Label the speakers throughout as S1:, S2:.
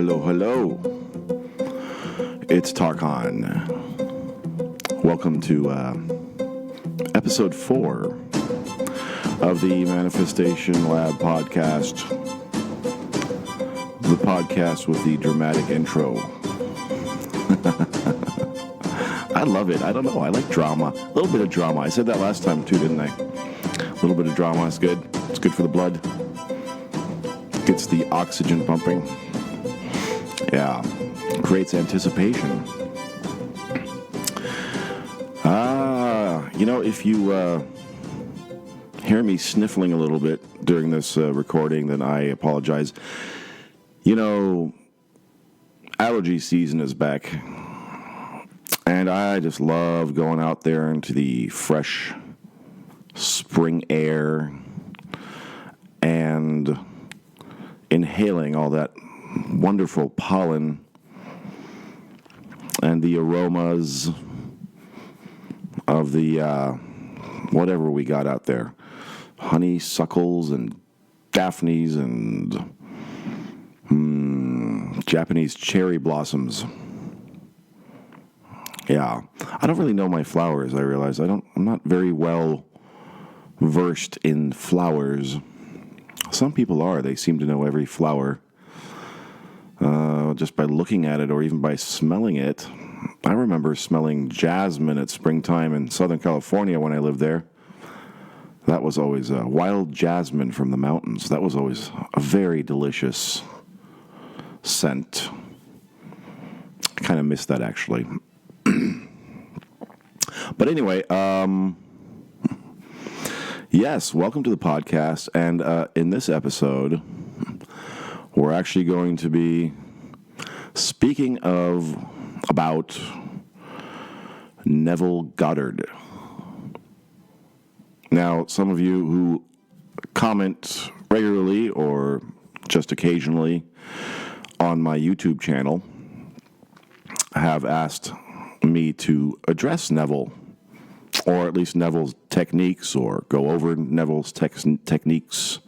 S1: Hello. It's Tarkan. Welcome to episode 4 of the Manifestation Lab podcast. The podcast with the dramatic intro. I love it. I don't know. I like drama. A little bit of drama. I said that last time too, didn't I? A little bit of drama is good. It's good for the blood. Gets the oxygen pumping. Yeah. Creates anticipation. If you hear me sniffling a little bit during this recording, then I apologize. Allergy season is back. And I just love going out there into the fresh spring air and inhaling all that wonderful pollen and the aromas of the whatever we got out there. Honeysuckles and daphnes and Japanese cherry blossoms. Yeah. I don't really know my flowers, I realize. I'm not very well versed in flowers. Some people are. They seem to know every flower just by looking at it or even by smelling it. I remember smelling jasmine at springtime in Southern California when I lived there. That was always wild jasmine from the mountains. That was always a very delicious scent. I kind of miss that, actually. But anyway, yes, welcome to the podcast. And in this episode, we're actually going to be speaking about Neville Goddard. Now, some of you who comment regularly or just occasionally on my YouTube channel have asked me to address Neville, or at least Neville's techniques, or go over Neville's techniques.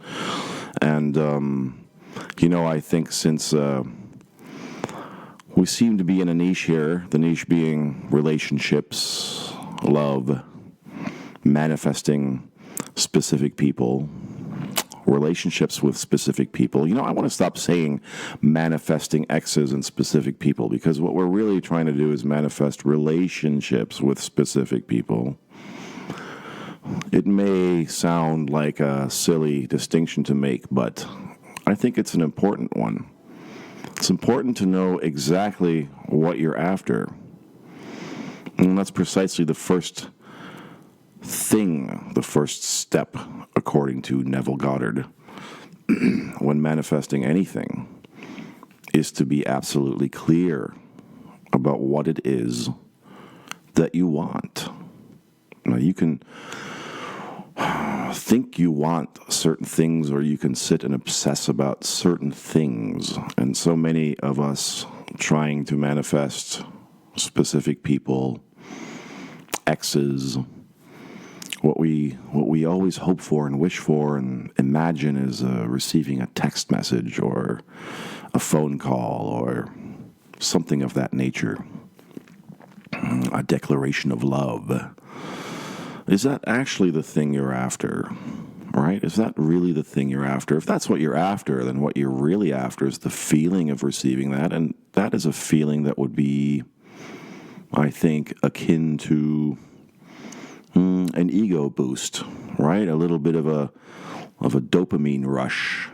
S1: And, I think since we seem to be in a niche here, the niche being relationships, love, manifesting specific people, relationships with specific people. I want to stop saying manifesting exes and specific people, because what we're really trying to do is manifest relationships with specific people. It may sound like a silly distinction to make, but I think it's an important one. It's important to know exactly what you're after. And that's precisely the first thing, the first step, according to Neville Goddard, when manifesting anything, is to be absolutely clear about what it is that you want. Now, you can think you want certain things, or you can sit and obsess about certain things. And so many of us trying to manifest specific people, exes, what we always hope for and wish for and imagine is receiving a text message or a phone call or something of that nature, a declaration of love. Is that actually the thing you're after, right? Is that really the thing you're after? If that's what you're after, then what you're really after is the feeling of receiving that, and that is a feeling that would be, I think, akin to an ego boost, right? A little bit of a dopamine rush.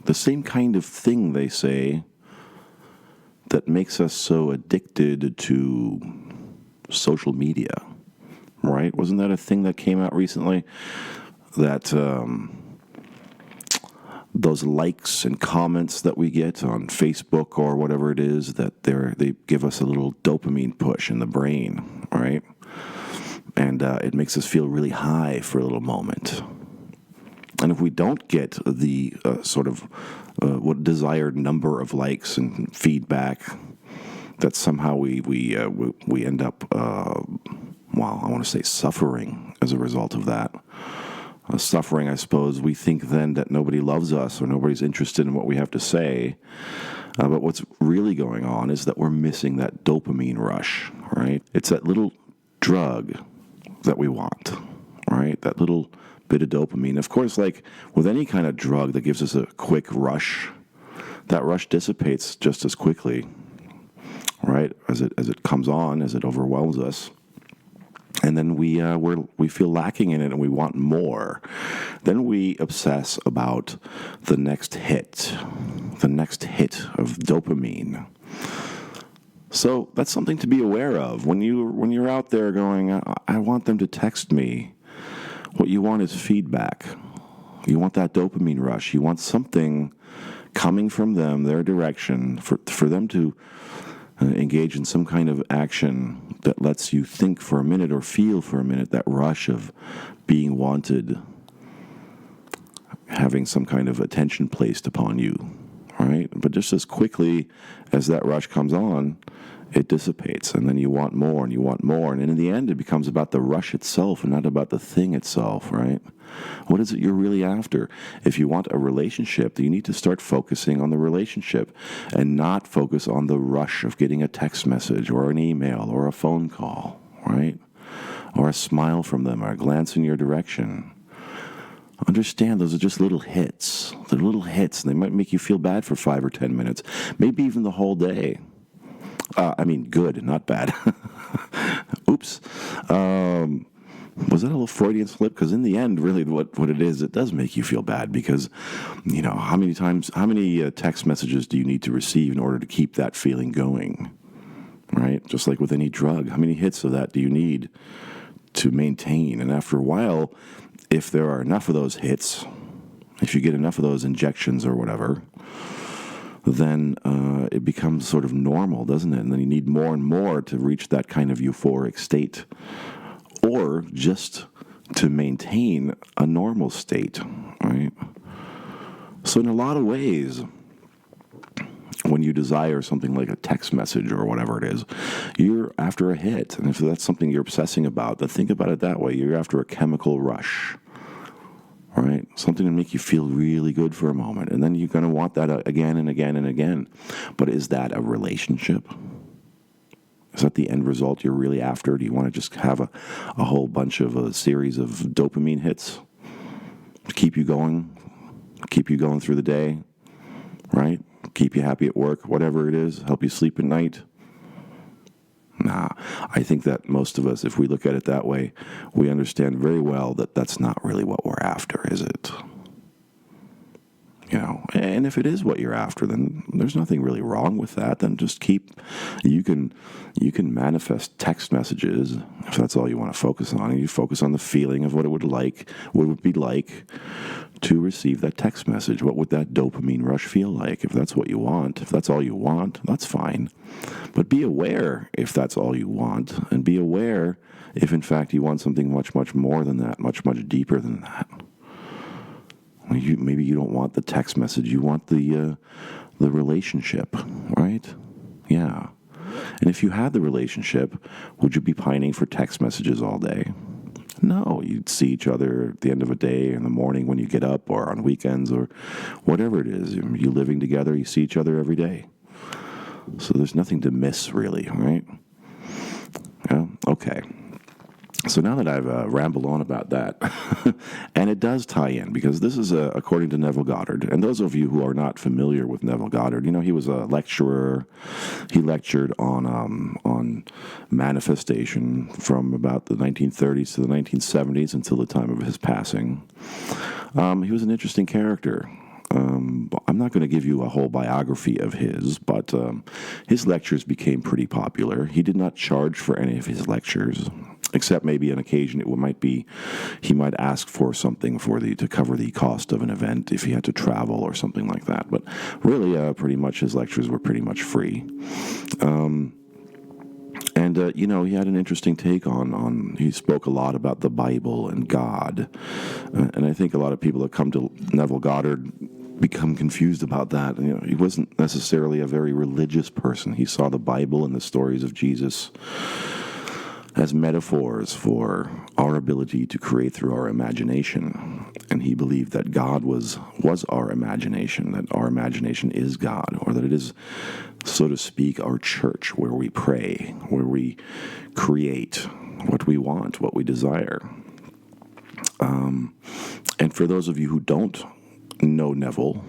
S1: The same kind of thing, they say, that makes us so addicted to social media, right? Wasn't that a thing that came out recently? That those likes and comments that we get on Facebook or whatever it is, that they give us a little dopamine push in the brain, right? And it makes us feel really high for a little moment. And if we don't get the what desired number of likes and feedback, that somehow we end up, I want to say suffering as a result of that. Suffering, I suppose, we think then that nobody loves us or nobody's interested in what we have to say. But what's really going on is that we're missing that dopamine rush, right? It's that little drug that we want, right? That little bit of dopamine. Of course, like with any kind of drug that gives us a quick rush, that rush dissipates just as quickly, right? As it comes on, as it overwhelms us. And then we feel lacking in it and we want more. Then we obsess about the next hit of dopamine. So that's something to be aware of. When you're out there going, I want them to text me, what you want is feedback. You want that dopamine rush. You want something coming from them, their direction, for them to engage in some kind of action that lets you think for a minute or feel for a minute that rush of being wanted, having some kind of attention placed upon you, right? But just as quickly as that rush comes on, it dissipates, and then you want more, and you want more, and in the end, it becomes about the rush itself and not about the thing itself, right? What is it you're really after? If you want a relationship, you need to start focusing on the relationship and not focus on the rush of getting a text message or an email or a phone call, right? Or a smile from them or a glance in your direction. Understand those are just little hits. They're little hits, and they might make you feel bad for 5 or 10 minutes, maybe even the whole day. Good, not bad. Oops. Was that a little Freudian slip? Because in the end, really what it is, it does make you feel bad because, how many text messages do you need to receive in order to keep that feeling going, right? Just like with any drug, how many hits of that do you need to maintain? And after a while, if there are enough of those hits, if you get enough of those injections or whatever, then it becomes sort of normal, doesn't it? And then you need more and more to reach that kind of euphoric state, or just to maintain a normal state, right? So in a lot of ways, when you desire something like a text message or whatever it is, you're after a hit. And if that's something you're obsessing about, then think about it that way. You're after a chemical rush, right? Something to make you feel really good for a moment. And then you're going to want that again and again and again. But is that a relationship? Is that the end result you're really after? Do you want to just have a whole bunch of a series of dopamine hits to keep you going through the day, right? Keep you happy at work, whatever it is, help you sleep at night? Nah, I think that most of us, if we look at it that way, we understand very well that that's not really what we're after, is it? And if it is what you're after, then there's nothing really wrong with that. Then just you can manifest text messages if that's all you want to focus on. And you focus on the feeling of what it would be like to receive that text message. What would that dopamine rush feel like? If that's what you want, if that's all you want, that's fine. But be aware if that's all you want, and be aware if in fact you want something much, much more than that, much, much deeper than that. Maybe you don't want the text message. You want the relationship, right? Yeah. And if you had the relationship, would you be pining for text messages all day? No, you'd see each other at the end of a day, in the morning when you get up, or on weekends, or whatever it is. You living together, you see each other every day. So there's nothing to miss, really, right? Yeah, okay. So now that I've rambled on about that, and it does tie in, because this is according to Neville Goddard. And those of you who are not familiar with Neville Goddard, he was a lecturer. He lectured on manifestation from about the 1930s to the 1970s until the time of his passing. He was an interesting character. I'm not going to give you a whole biography of his, but his lectures became pretty popular. He did not charge for any of his lectures, except maybe on occasion he might ask for something to cover the cost of an event if he had to travel or something like that. But really, pretty much his lectures were pretty much free. He had an interesting take he spoke a lot about the Bible and God. And I think a lot of people that come to Neville Goddard become confused about that. He wasn't necessarily a very religious person. He saw the Bible and the stories of Jesus as metaphors for our ability to create through our imagination. And he believed that God was our imagination, that our imagination is God, or that it is so to speak, our church, where we pray, where we create what we want, what we desire. And for those of you who don't know Neville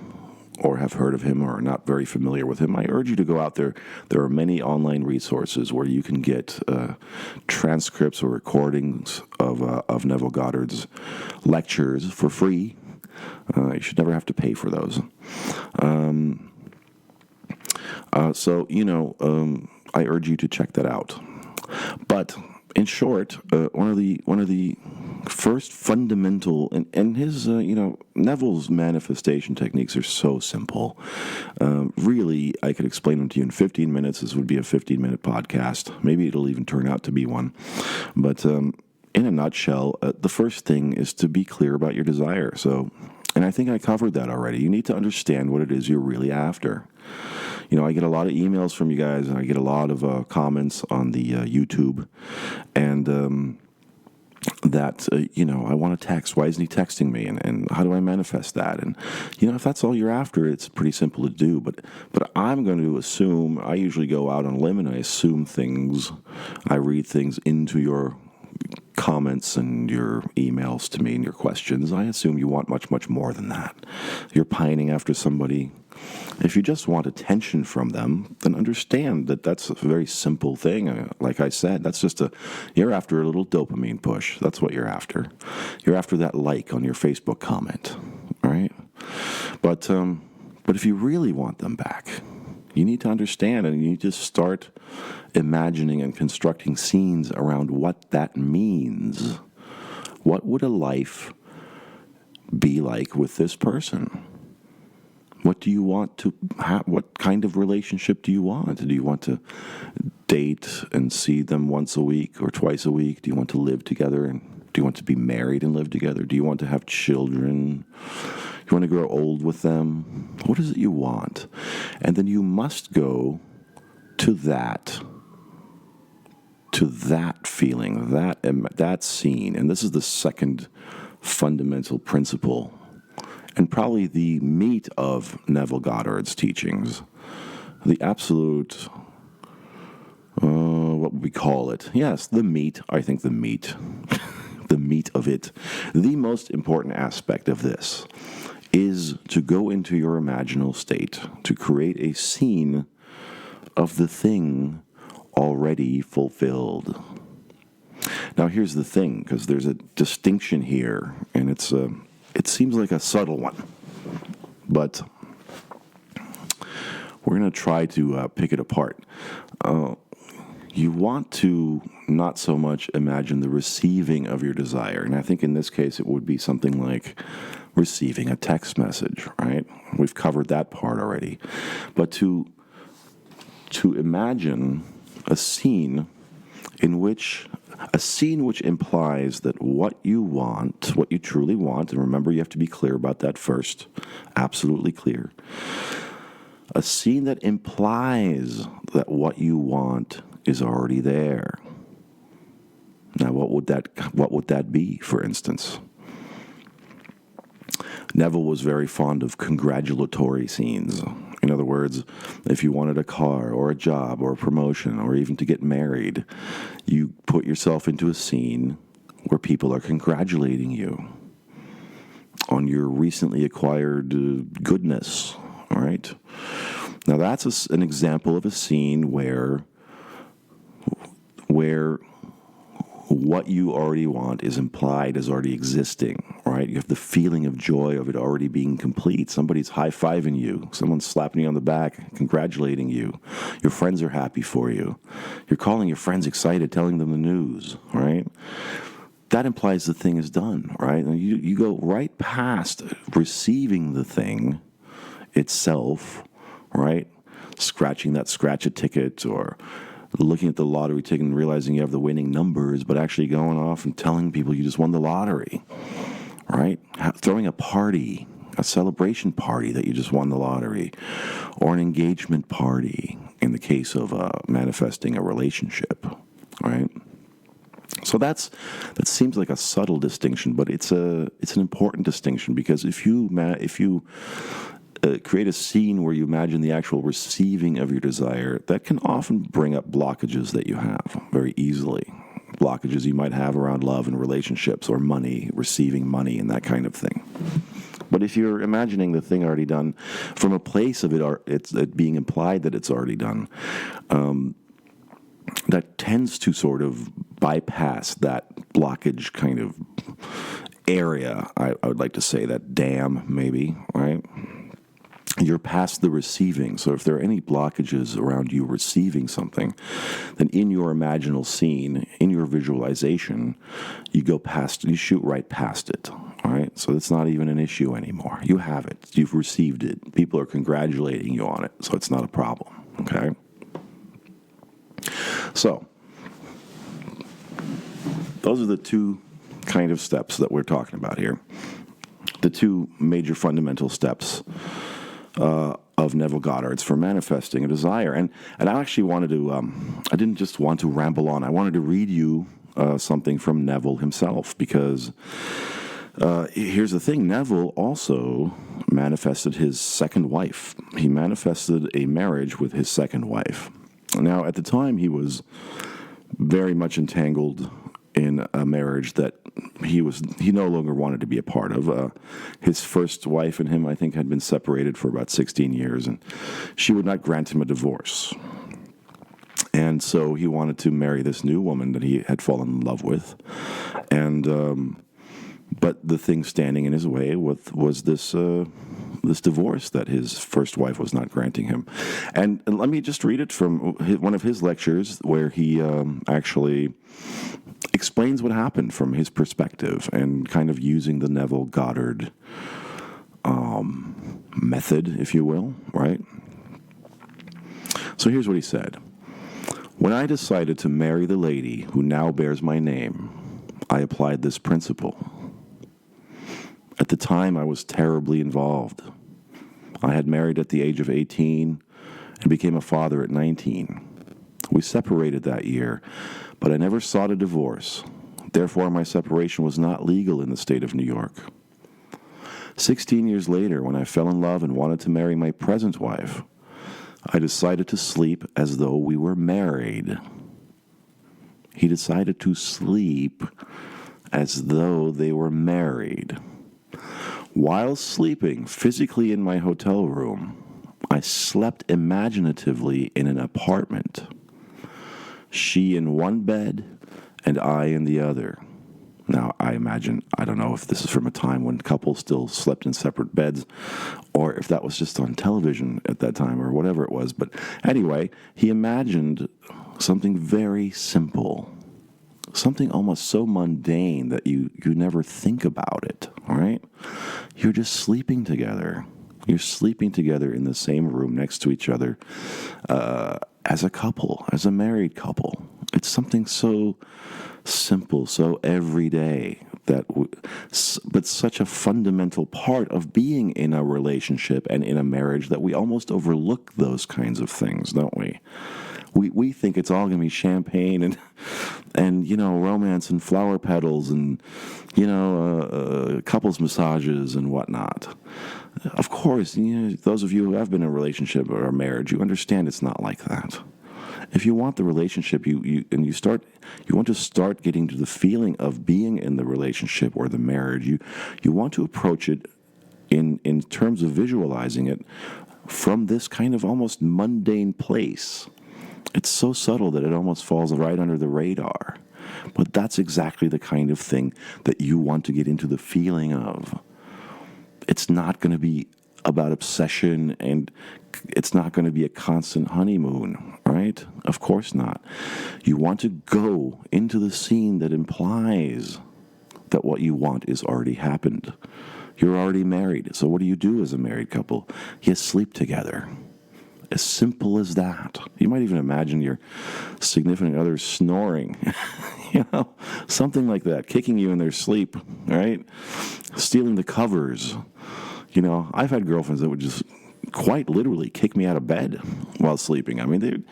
S1: or have heard of him or are not very familiar with him, I urge you to go out there. There are many online resources where you can get transcripts or recordings of Neville Goddard's lectures for free. You should never have to pay for those. I urge you to check that out. But in short, one of the first fundamental, and his, Neville's manifestation techniques are so simple. Really, I could explain them to you in 15 minutes. This would be a 15-minute podcast. Maybe it'll even turn out to be one. But in a nutshell, the first thing is to be clear about your desire. And I think I covered that already. You need to understand what it is you're really after. I get a lot of emails from you guys, and I get a lot of comments on the YouTube, and I want to text. Why isn't he texting me? And how do I manifest that? And, if that's all you're after, it's pretty simple to do. But I'm going to assume, I usually go out on a limb and I assume things. I read things into your comments and your emails to me and your questions. I assume you want much, much more than that. You're pining after somebody. If you just want attention from them, then understand that that's a very simple thing. Like I said, you're after a little dopamine push. That's what you're after. You're after that like on your Facebook comment, all right? But if you really want them back, you need to understand, and you need to start imagining and constructing scenes around what that means. What would a life be like with this person? What do you want to have? What kind of relationship do you want? Do you want to date and see them once a week or twice a week? Do you want to live together? And do you want to be married and live together? Do you want to have children? Do you want to grow old with them? What is it you want? And then you must go to that feeling, that scene. And this is the second fundamental principle, and probably the meat of Neville Goddard's teachings, the absolute, what would we call it? Yes, the meat, I think the meat, the meat of it. The most important aspect of this is to go into your imaginal state, to create a scene of the thing already fulfilled. Now here's the thing, because there's a distinction here, and it seems like a subtle one, but we're going to try to pick it apart. You want to not so much imagine the receiving of your desire, and I think in this case it would be something like receiving a text message, right? We've covered that part already. But to imagine a scene which implies that what you want, what you truly want, and remember you have to be clear about that first, absolutely clear. A scene that implies that what you want is already there. Now, what would that be, for instance? Neville was very fond of congratulatory scenes. In other words, if you wanted a car or a job or a promotion or even to get married, you put yourself into a scene where people are congratulating you on your recently acquired goodness, all right? Now, that's an example of a scene where what you already want is implied as already existing, right? You have the feeling of joy of it already being complete. Somebody's high-fiving you. Someone's slapping you on the back, congratulating you. Your friends are happy for you. You're calling your friends excited, telling them the news, right? That implies the thing is done, right? You go right past receiving the thing itself, right? Scratching that scratch-a-ticket or looking at the lottery ticket and realizing you have the winning numbers, but actually going off and telling people you just won the lottery, right? Throwing a party, a celebration party that you just won the lottery, or an engagement party in the case of manifesting a relationship, right? So that seems like a subtle distinction, but it's an important distinction, because if you create a scene where you imagine the actual receiving of your desire, that can often bring up blockages that you have very easily. Blockages you might have around love and relationships or money, receiving money and that kind of thing. But if you're imagining the thing already done from a place of it being implied that it's already done, that tends to sort of bypass that blockage kind of area, I would like to say, that dam maybe, right? You're past the receiving. So if there are any blockages around you receiving something, then in your imaginal scene, in your visualization, you shoot right past it. All right? So it's not even an issue anymore. You have it. You've received it. People are congratulating you on it. So it's not a problem. Okay? So those are the two kind of steps that we're talking about here. The two major fundamental steps of Neville Goddard's for manifesting a desire. And I actually wanted to, I didn't just want to ramble on. I wanted to read you something from Neville himself, because here's the thing. Neville also manifested his second wife. He manifested a marriage with his second wife. Now, at the time, he was very much entangled in a marriage that he no longer wanted to be a part of. His first wife and him, I think, had been separated for about 16 years, and she would not grant him a divorce. And so he wanted to marry this new woman that he had fallen in love with. And but the thing standing in his way was this divorce that his first wife was not granting him. And let me just read it from one of his lectures, where he actually explains what happened from his perspective, and kind of using the Neville Goddard method, if you will, right? So here's what he said. When I decided to marry the lady who now bears my name, I applied this principle. At the time, I was terribly involved. I had married at the age of 18 and became a father at 19. We separated that year, but I never sought a divorce. Therefore, my separation was not legal in the state of New York. 16 years later, when I fell in love and wanted to marry my present wife, I decided to sleep as though we were married. He decided to sleep as though they were married. While sleeping physically in my hotel room, I slept imaginatively in an apartment. She in one bed and I in the other. Now, I don't know if this is from a time when couples still slept in separate beds, or if that was just on television at that time, or whatever it was. But anyway, he imagined something very simple, something almost so mundane that you never think about it, all right? You're just sleeping together. You're sleeping together in the same room next to each other as a couple, as a married couple. It's something so simple, so everyday, but such a fundamental part of being in a relationship and in a marriage that we almost overlook those kinds of things, don't we? We think it's all going to be champagne and romance and flower petals and couples massages and whatnot. Of course, those of you who have been in a relationship or a marriage, you understand it's not like that. If you want the relationship, you want to start getting to the feeling of being in the relationship or the marriage. You want to approach it in terms of visualizing it from this kind of almost mundane place. It's so subtle that it almost falls right under the radar. But that's exactly the kind of thing that you want to get into the feeling of. It's not going to be about obsession, and it's not going to be a constant honeymoon, right? Of course not. You want to go into the scene that implies that what you want is already happened. You're already married. So what do you do as a married couple? You sleep together. As simple as that. You might even imagine your significant other snoring, something like that, kicking you in their sleep, right? Stealing the covers. I've had girlfriends that would just quite literally kick me out of bed while sleeping. I mean,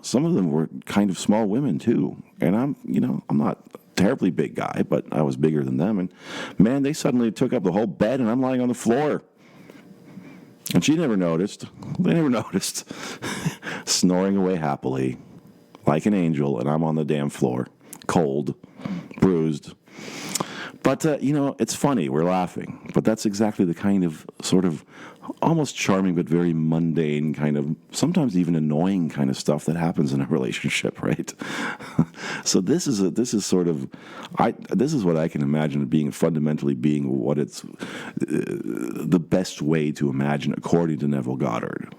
S1: some of them were kind of small women too. And I'm not a terribly big guy, but I was bigger than them. And man, they suddenly took up the whole bed and I'm lying on the floor. And she never noticed. They never noticed. Snoring away happily, like an angel, and I'm on the damn floor, cold, bruised. But, it's funny. We're laughing. But that's exactly the kind of sort of almost charming but very mundane kind of, sometimes even annoying kind of stuff that happens in a relationship, right? So this is what I can imagine being fundamentally being what it's the best way to imagine, according to Neville Goddard.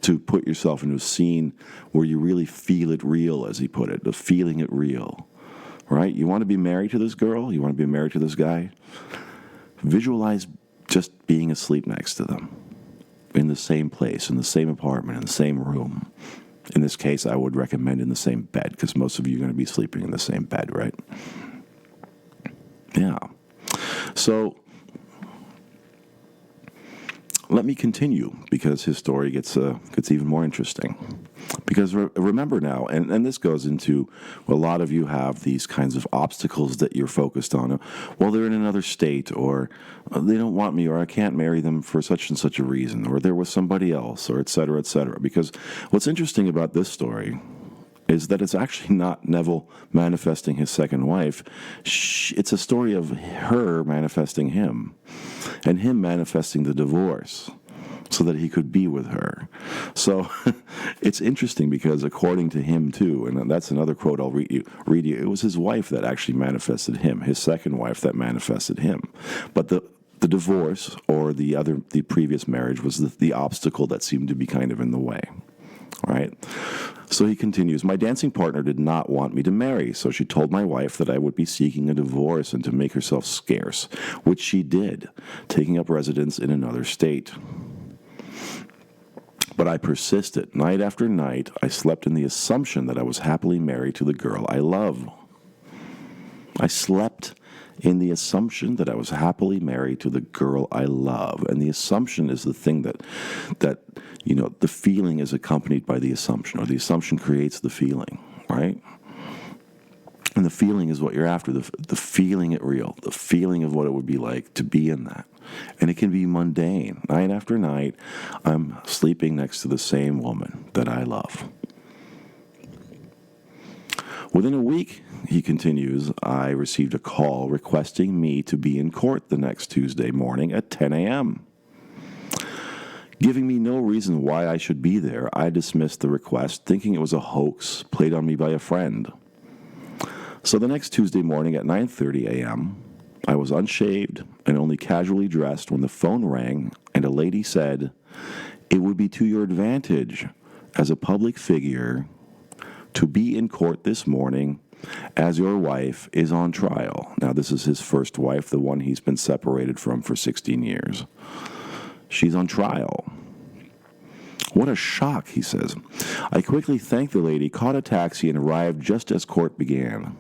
S1: To put yourself into a scene where you really feel it real, as he put it, the feeling it real. Right? You want to be married to this girl? You want to be married to this guy? Visualize just being asleep next to them. In the same place, in the same apartment, in the same room. In this case, I would recommend in the same bed, because most of you are going to be sleeping in the same bed, right? Yeah. So, let me continue, because his story gets even more interesting. Because remember now, and this goes into, a lot of you have these kinds of obstacles that you're focused on. Well, they're in another state, or they don't want me, or I can't marry them for such and such a reason, or there was somebody else, or et cetera, et cetera. Because what's interesting about this story is that it's actually not Neville manifesting his second wife. It's a story of her manifesting him, and him manifesting the divorce, so that he could be with her. So it's interesting because according to him too, and that's another quote I'll read you, it was his wife that actually manifested him, his second wife that manifested him. But the divorce, or the previous marriage, was the obstacle that seemed to be kind of in the way. Right? So he continues, my dancing partner did not want me to marry, so she told my wife that I would be seeking a divorce and to make herself scarce, which she did, taking up residence in another state. But I persisted. Night after night, I slept in the assumption that I was happily married to the girl I love. I slept in the assumption that I was happily married to the girl I love. And the assumption is the thing that the feeling is accompanied by the assumption, or the assumption creates the feeling, right? And the feeling is what you're after, the feeling it real, the feeling of what it would be like to be in that. And it can be mundane. Night after night, I'm sleeping next to the same woman that I love. Within a week, he continues, I received a call requesting me to be in court the next Tuesday morning at 10 a.m. Giving me no reason why I should be there, I dismissed the request, thinking it was a hoax played on me by a friend. So the next Tuesday morning at 9:30 a.m., I was unshaved and only casually dressed when the phone rang and a lady said, it would be to your advantage as a public figure to be in court this morning as your wife is on trial. Now, this is his first wife, the one he's been separated from for 16 years. She's on trial. What a shock, he says. I quickly thanked the lady, caught a taxi, and arrived just as court began.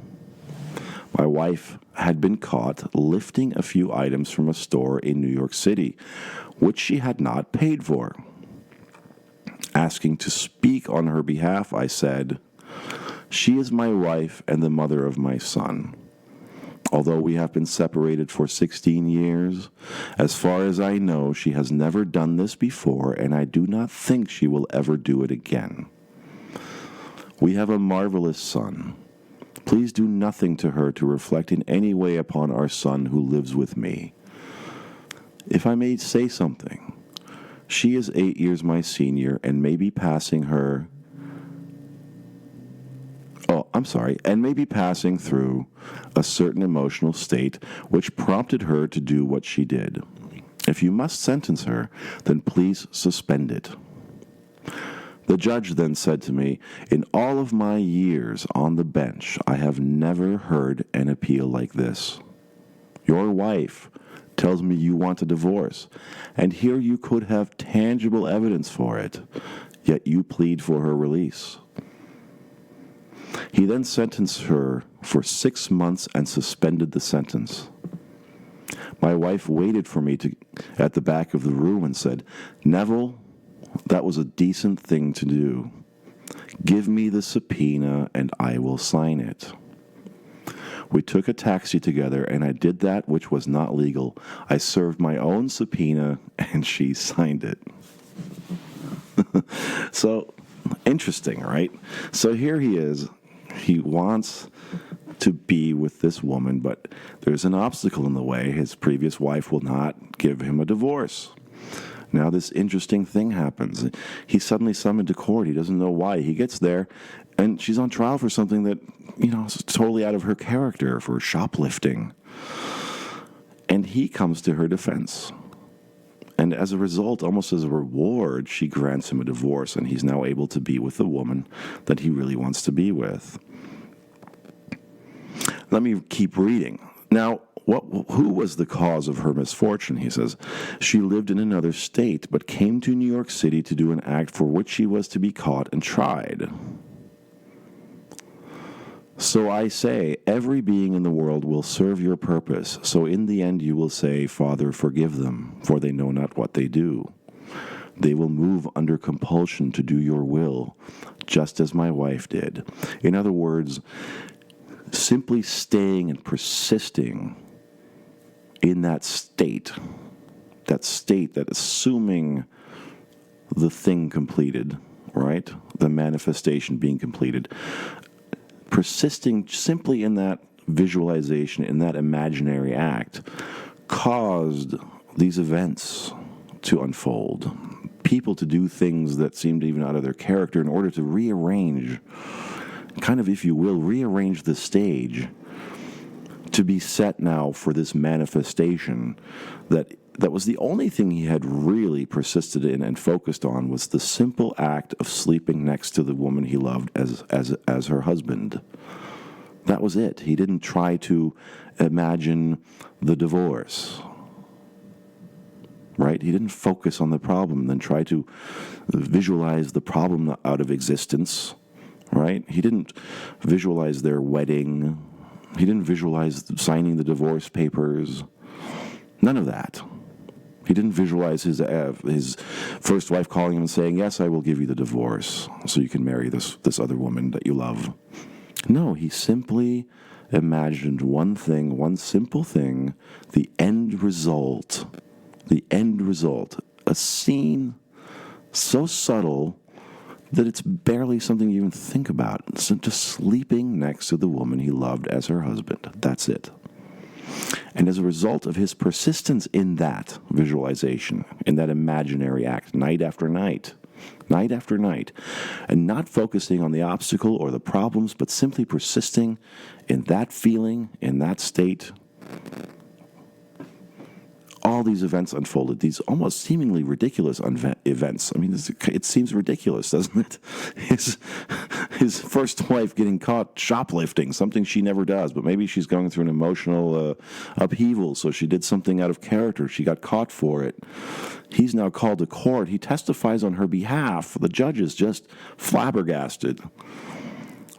S1: My wife had been caught lifting a few items from a store in New York City, which she had not paid for. Asking to speak on her behalf, I said, she is my wife and the mother of my son. Although we have been separated for 16 years, as far as I know, she has never done this before, and I do not think she will ever do it again. We have a marvelous son. Please do nothing to her to reflect in any way upon our son who lives with me. If I may say something, she is 8 years my senior and may be passing through a certain emotional state which prompted her to do what she did. If you must sentence her, then please suspend it. The judge then said to me, in all of my years on the bench, I have never heard an appeal like this. Your wife tells me you want a divorce, and here you could have tangible evidence for it, yet you plead for her release. He then sentenced her for 6 months and suspended the sentence. My wife waited for me at the back of the room and said, Neville, that was a decent thing to do. Give me the subpoena and I will sign it. We took a taxi together, and I did that which was not legal. I served my own subpoena, and she signed it. So, interesting, right? So here he is. He wants to be with this woman, but there's an obstacle in the way. His previous wife will not give him a divorce. Now this interesting thing happens. He's suddenly summoned to court. He doesn't know why. He gets there, and she's on trial for something that, is totally out of her character, for shoplifting. And he comes to her defense. And as a result, almost as a reward, she grants him a divorce, and he's now able to be with the woman that he really wants to be with. Let me keep reading. Now, who was the cause of her misfortune? He says, she lived in another state, but came to New York City to do an act for which she was to be caught and tried. So I say, every being in the world will serve your purpose. So in the end you will say, Father, forgive them, for they know not what they do. They will move under compulsion to do your will, just as my wife did. In other words, simply staying and persisting in that state that assuming the thing completed, right? The manifestation being completed. Persisting simply in that visualization, in that imaginary act, caused these events to unfold. People to do things that seemed even out of their character in order to rearrange, kind of, if you will, rearrange the stage to be set now for this manifestation that was the only thing he had really persisted in and focused on, was the simple act of sleeping next to the woman he loved as her husband. That was it. He didn't try to imagine the divorce, right? He didn't focus on the problem, then try to visualize the problem out of existence, right? He didn't visualize their wedding. He didn't visualize signing the divorce papers. None of that. He didn't visualize his first wife calling him and saying, yes, I will give you the divorce so you can marry this other woman that you love. No, he simply imagined one thing, one simple thing, the end result, a scene so subtle that it's barely something you even think about. It's just sleeping next to the woman he loved as her husband. That's it. And as a result of his persistence in that visualization, in that imaginary act, night after night, and not focusing on the obstacle or the problems, but simply persisting in that feeling, in that state, all these events unfolded, these almost seemingly ridiculous events. I mean, it seems ridiculous, doesn't it? His first wife getting caught shoplifting, something she never does, but maybe she's going through an emotional upheaval, so she did something out of character. She got caught for it. He's now called to court. He testifies on her behalf. The judge is just flabbergasted,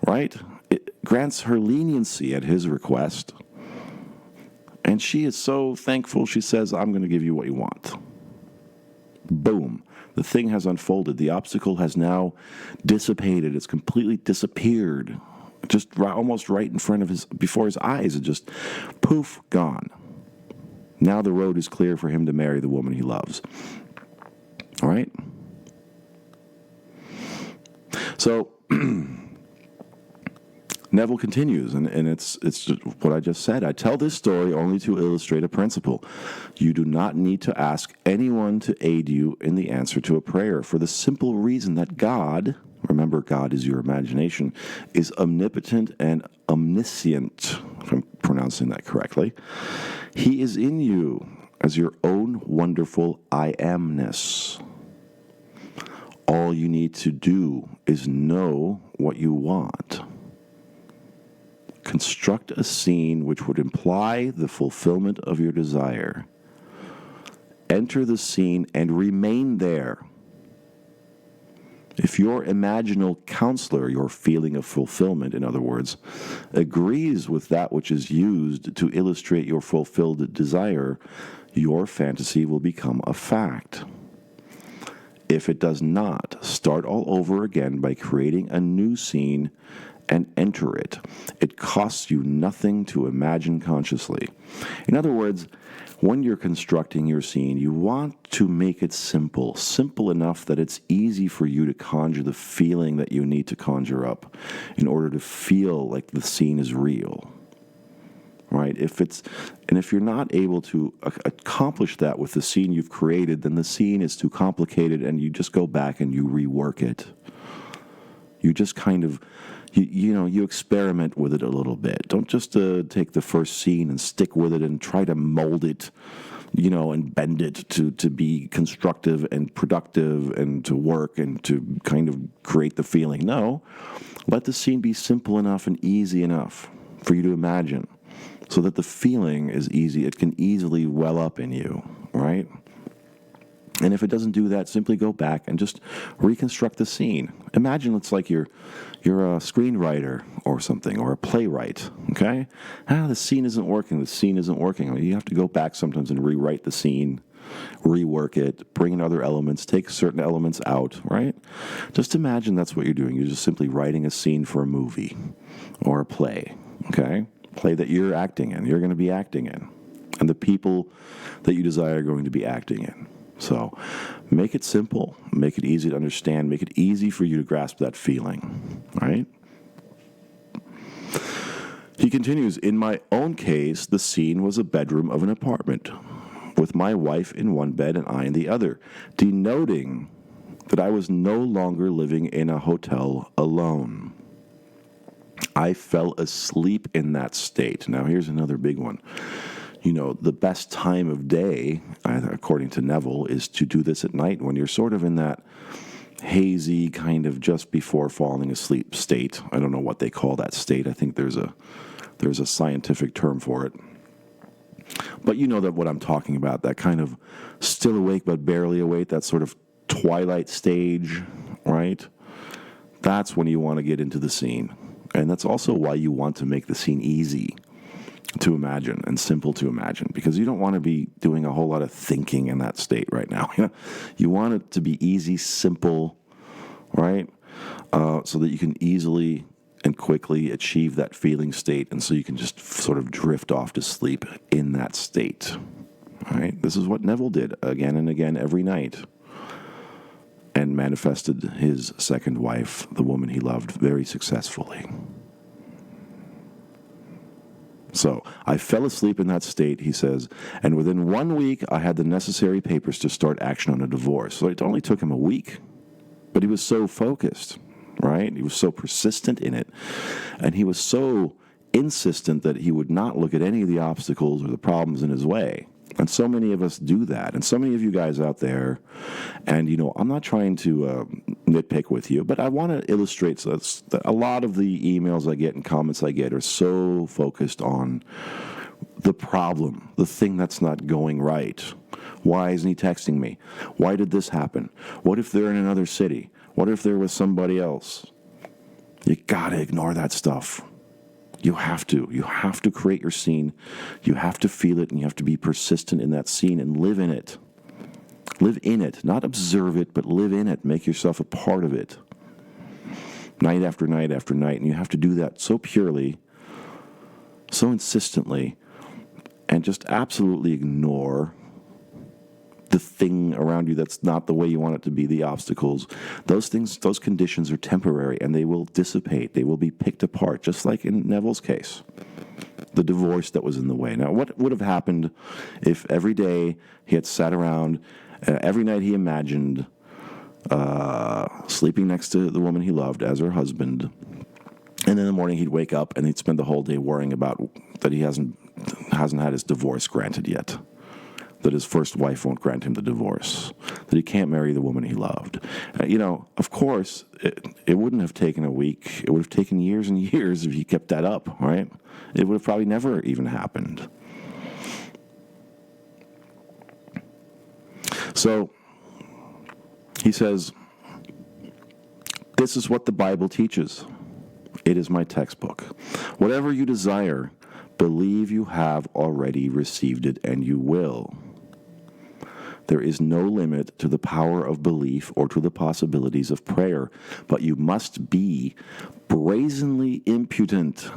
S1: right? It grants her leniency at his request. And she is so thankful, she says, I'm going to give you what you want. Boom. The thing has unfolded. The obstacle has now dissipated. It's completely disappeared. Just almost right in front of before his eyes. It just, poof, gone. Now the road is clear for him to marry the woman he loves. All right? So Neville continues, and it's just what I just said. I tell this story only to illustrate a principle. You do not need to ask anyone to aid you in the answer to a prayer, for the simple reason that God, remember God is your imagination, is omnipotent and omniscient, if I'm pronouncing that correctly. He is in you as your own wonderful I amness. All you need to do is know what you want. Construct a scene which would imply the fulfillment of your desire. Enter the scene and remain there. If your imaginal counselor, your feeling of fulfillment, in other words, agrees with that which is used to illustrate your fulfilled desire, your fantasy will become a fact. If it does not, start all over again by creating a new scene and enter it. It costs you nothing to imagine consciously. In other words, when you're constructing your scene, you want to make it simple, simple enough that it's easy for you to conjure the feeling that you need to conjure up in order to feel like the scene is real. Right? If you're not able to accomplish that with the scene you've created, then the scene is too complicated and you just go back and you rework it. You just kind of, you experiment with it a little bit. Don't just take the first scene and stick with it and try to mold it, and bend it to be constructive and productive and to work and to kind of create the feeling. No, let the scene be simple enough and easy enough for you to imagine so that the feeling is easy. It can easily well up in you, right? And if it doesn't do that, simply go back and just reconstruct the scene. Imagine it's like you're a screenwriter or something, or a playwright, okay? The scene isn't working. The scene isn't working. You have to go back sometimes and rewrite the scene, rework it, bring in other elements, take certain elements out, right? Just imagine that's what you're doing. You're just simply writing a scene for a movie or a play, okay? Play that you're acting in, you're going to be acting in, and the people that you desire are going to be acting in. So make it simple, make it easy to understand, make it easy for you to grasp that feeling, right? He continues, in my own case, the scene was a bedroom of an apartment with my wife in one bed and I in the other, denoting that I was no longer living in a hotel alone. I fell asleep in that state. Now, here's another big one. The best time of day, according to Neville, is to do this at night when you're sort of in that hazy kind of just before falling asleep state. I don't know what they call that state. I think there's a scientific term for it. But you know that what I'm talking about, that kind of still awake but barely awake, that sort of twilight stage, right? That's when you want to get into the scene. And that's also why you want to make the scene easy to imagine and simple to imagine, because you don't want to be doing a whole lot of thinking in that state right now. You want it to be easy, simple, right? So that you can easily and quickly achieve that feeling state, and so you can just sort of drift off to sleep in that state. All right? This is what Neville did again and again every night, and manifested his second wife, the woman he loved, very successfully. So I fell asleep in that state, he says, and within 1 week I had the necessary papers to start action on a divorce. So it only took him a week, but he was so focused, right? He was so persistent in it, and he was so insistent that he would not look at any of the obstacles or the problems in his way. And so many of us do that. And so many of you guys out there, and, I'm not trying to nitpick with you, but I want to illustrate that a lot of the emails I get and comments I get are so focused on the problem, the thing that's not going right. Why isn't he texting me? Why did this happen? What if they're in another city? What if they're with somebody else? You got to ignore that stuff. You have to create your scene. You have to feel it, and you have to be persistent in that scene and live in it. Live in it, not observe it, but live in it. Make yourself a part of it. Night after night after night, and you have to do that so purely, so insistently, and just absolutely ignore the thing around you that's not the way you want it to be, the obstacles. Those things, those conditions are temporary, and they will dissipate. They will be picked apart, just like in Neville's case, the divorce that was in the way. Now, what would have happened if every day he had sat around, every night he imagined sleeping next to the woman he loved as her husband, and in the morning he'd wake up and he'd spend the whole day worrying about that he hasn't had his divorce granted yet, that his first wife won't grant him the divorce, that he can't marry the woman he loved. Of course, it wouldn't have taken a week. It would have taken years and years if he kept that up, right? It would have probably never even happened. So, he says, this is what the Bible teaches. It is my textbook. Whatever you desire, believe you have already received it, and you will. There is no limit to the power of belief or to the possibilities of prayer, but you must be brazenly impudent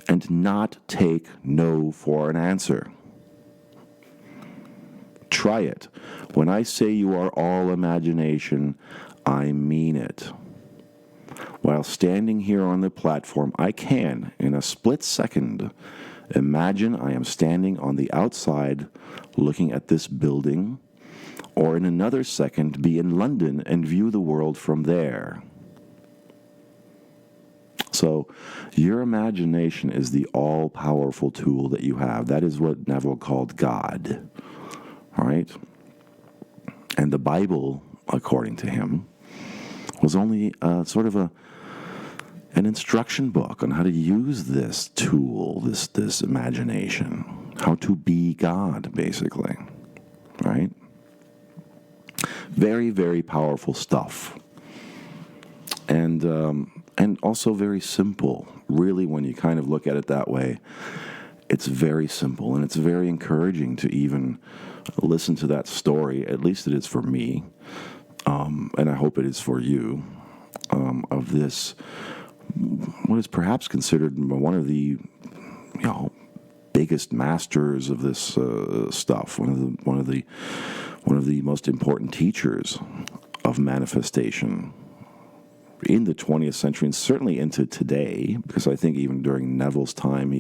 S1: and not take no for an answer. Try it. When I say you are all imagination, I mean it. While standing here on the platform, I can, in a split second, imagine I am standing on the outside looking at this building, or in another second be in London and view the world from there. So your imagination is the all-powerful tool that you have. That is what Neville called God, right? And the Bible, according to him, was only sort of an instruction book on how to use this tool, this imagination, how to be God, basically, right? Very, very powerful stuff. And also very simple. Really, when you kind of look at it that way, it's very simple, and it's very encouraging to even listen to that story. At least it is for me, and I hope it is for you, of this, what is perhaps considered one of the, biggest masters of this stuff. One of the most important teachers of manifestation in the 20th century, and certainly into today, because I think even during Neville's time,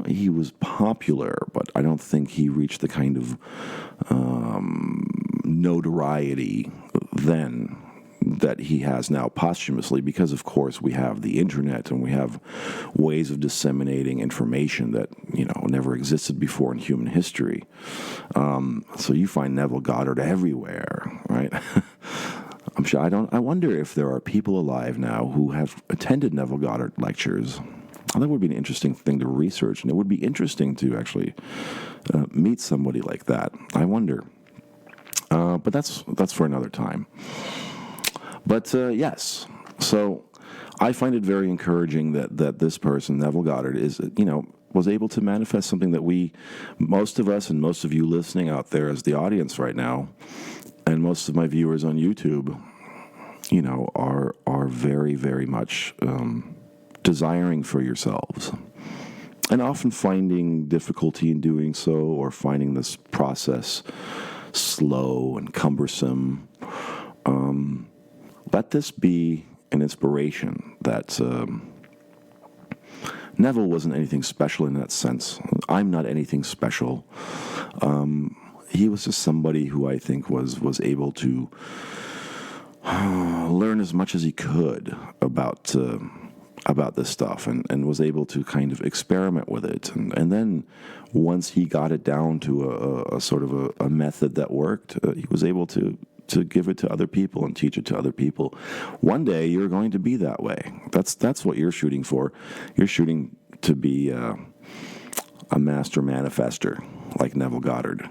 S1: he was popular, but I don't think he reached the kind of notoriety then that he has now posthumously, because, of course, we have the internet and we have ways of disseminating information that, never existed before in human history. So you find Neville Goddard everywhere, right? I'm sure I wonder if there are people alive now who have attended Neville Goddard lectures. That would be an interesting thing to research, and it would be interesting to actually meet somebody like that. I wonder. But that's for another time. But yes, so I find it very encouraging that this person, Neville Goddard, was able to manifest something that most of us and most of you listening out there as the audience right now, and most of my viewers on YouTube, are very, very much desiring for yourselves, and often finding difficulty in doing so, or finding this process slow and cumbersome. Let this be an inspiration that Neville wasn't anything special in that sense. I'm not anything special. He was just somebody who I think was able to learn as much as he could about this stuff, and was able to kind of experiment with it. And then once he got it down to a sort of a method that worked, he was able to give it to other people and teach it to other people. One day you're going to be that way. That's what you're shooting for. You're shooting to be a master manifester like Neville Goddard.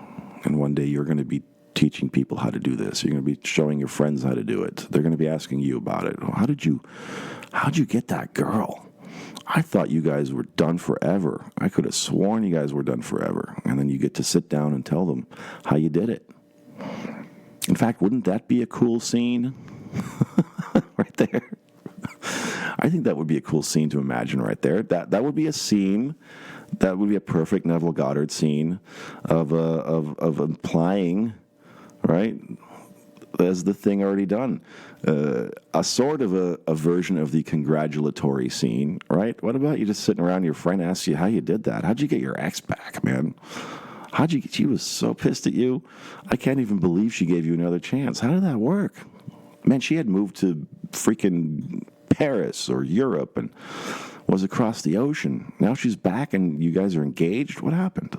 S1: And one day you're going to be teaching people how to do this. You're going to be showing your friends how to do it. They're going to be asking you about it. How'd you get that girl? I thought you guys were done forever. I could have sworn you guys were done forever. And then you get to sit down and tell them how you did it. In fact, wouldn't that be a cool scene? Right there. I think that would be a cool scene to imagine right there. That would be a scene. That would be a perfect Neville Goddard scene of implying, right, as the thing already done. A sort of a version of the congratulatory scene, right? What about you just sitting around, your friend asks you how you did that? How'd you get your ex back, man? She was so pissed at you. I can't even believe she gave you another chance. How did that work? Man, she had moved to freaking Paris or Europe and was across the ocean. Now she's back and you guys are engaged. What happened?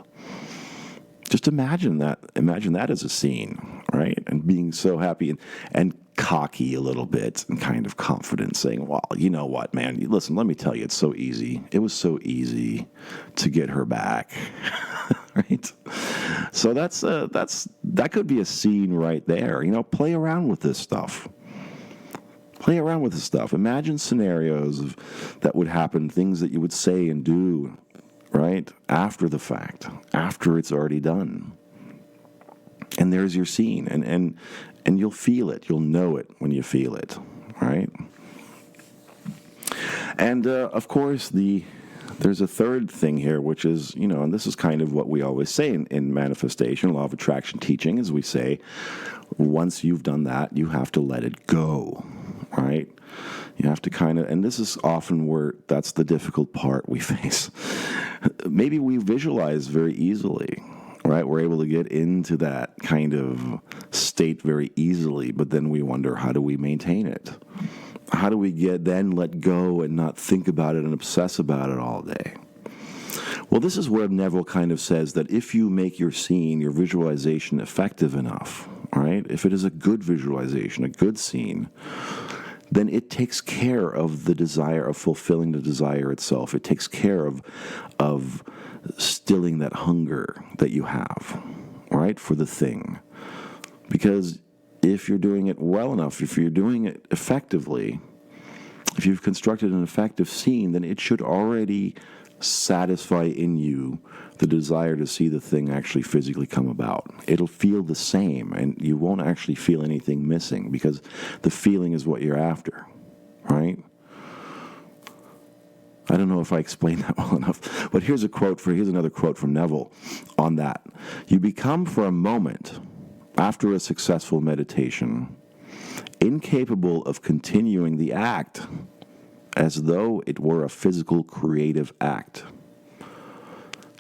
S1: Just imagine that. Imagine that as a scene, right? And being so happy and cocky a little bit and kind of confident, saying, well, you know what, man? Listen, let me tell you, it's so easy. It was so easy to get her back. Right? So that could be a scene right there. Play around with this stuff. Play around with this stuff. Imagine scenarios that would happen, things that you would say and do, right, after the fact, after it's already done. And there's your scene. And you'll feel it. You'll know it when you feel it, right? And, of course, there's a third thing here, which is, and this is kind of what we always say in manifestation, law of attraction teaching, is we say, once you've done that, you have to let it go, right? You have to kind of, and this is often where that's the difficult part we face. Maybe we visualize very easily, right? We're able to get into that kind of state very easily, but then we wonder, how do we maintain it? How do we then let go and not think about it and obsess about it all day? Well, this is where Neville kind of says that if you make your scene, your visualization effective enough, right? If it is a good visualization, a good scene, then it takes care of the desire, of fulfilling the desire itself. It takes care of stilling that hunger that you have, right, for the thing. Because if you're doing it well enough, if you're doing it effectively, if you've constructed an effective scene, then it should already satisfy in you the desire to see the thing actually physically come about. It'll feel the same, and you won't actually feel anything missing, because the feeling is what you're after, right? I don't know if I explained that well enough, but here's another quote from Neville on that. You become for a moment, after a successful meditation, incapable of continuing the act as though it were a physical creative act.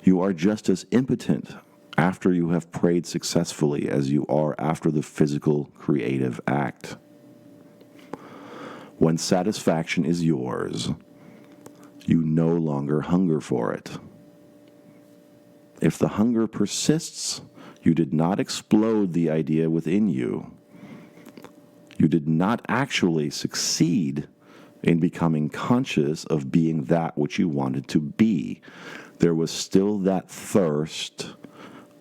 S1: You are just as impotent after you have prayed successfully as you are after the physical creative act. When satisfaction is yours, you no longer hunger for it. If the hunger persists, you did not explode the idea within you. You did not actually succeed in becoming conscious of being that which you wanted to be. There was still that thirst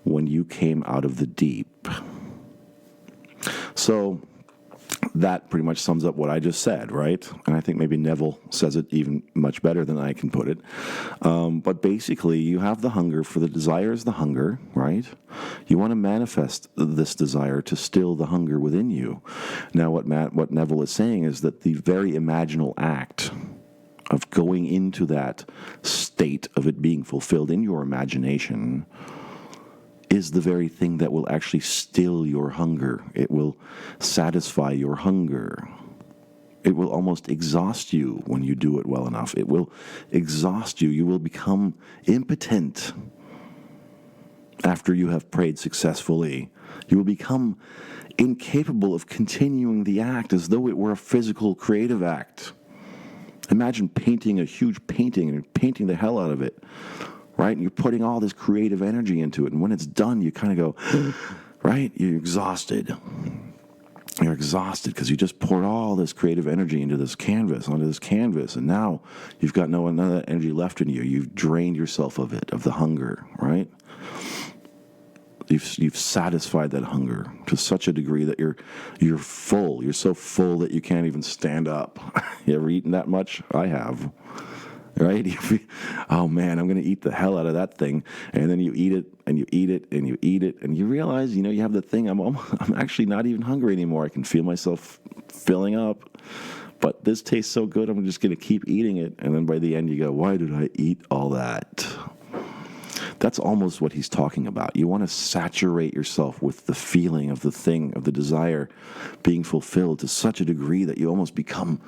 S1: when you came out of the deep. So that pretty much sums up what I just said, right? And I think maybe Neville says it even much better than I can put it. But basically, you have the hunger, for the desire is the hunger, right? You want to manifest this desire to still the hunger within you. Now, what Neville is saying is that the very imaginal act of going into that state of it being fulfilled in your imagination is the very thing that will actually still your hunger. It will satisfy your hunger. It will almost exhaust you when you do it well enough. It will exhaust you. You will become impotent after you have prayed successfully. You will become incapable of continuing the act as though it were a physical, creative act. Imagine painting a huge painting and painting the hell out of it, right? And you're putting all this creative energy into it. And when it's done, you kind of go, right? You're exhausted. You're exhausted because you just poured all this creative energy onto this canvas. And now you've got none of that energy left in you. You've drained yourself of it, of the hunger, right? You've satisfied that hunger to such a degree that you're full. You're so full that you can't even stand up. You ever eaten that much? I have. Right? Oh man, I'm going to eat the hell out of that thing. And then you eat it, and you eat it, and you eat it, and you realize, you have the thing. I'm actually not even hungry anymore. I can feel myself filling up. But this tastes so good, I'm just going to keep eating it. And then by the end, you go, why did I eat all that? That's almost what he's talking about. You want to saturate yourself with the feeling of the thing, of the desire being fulfilled to such a degree that you almost become,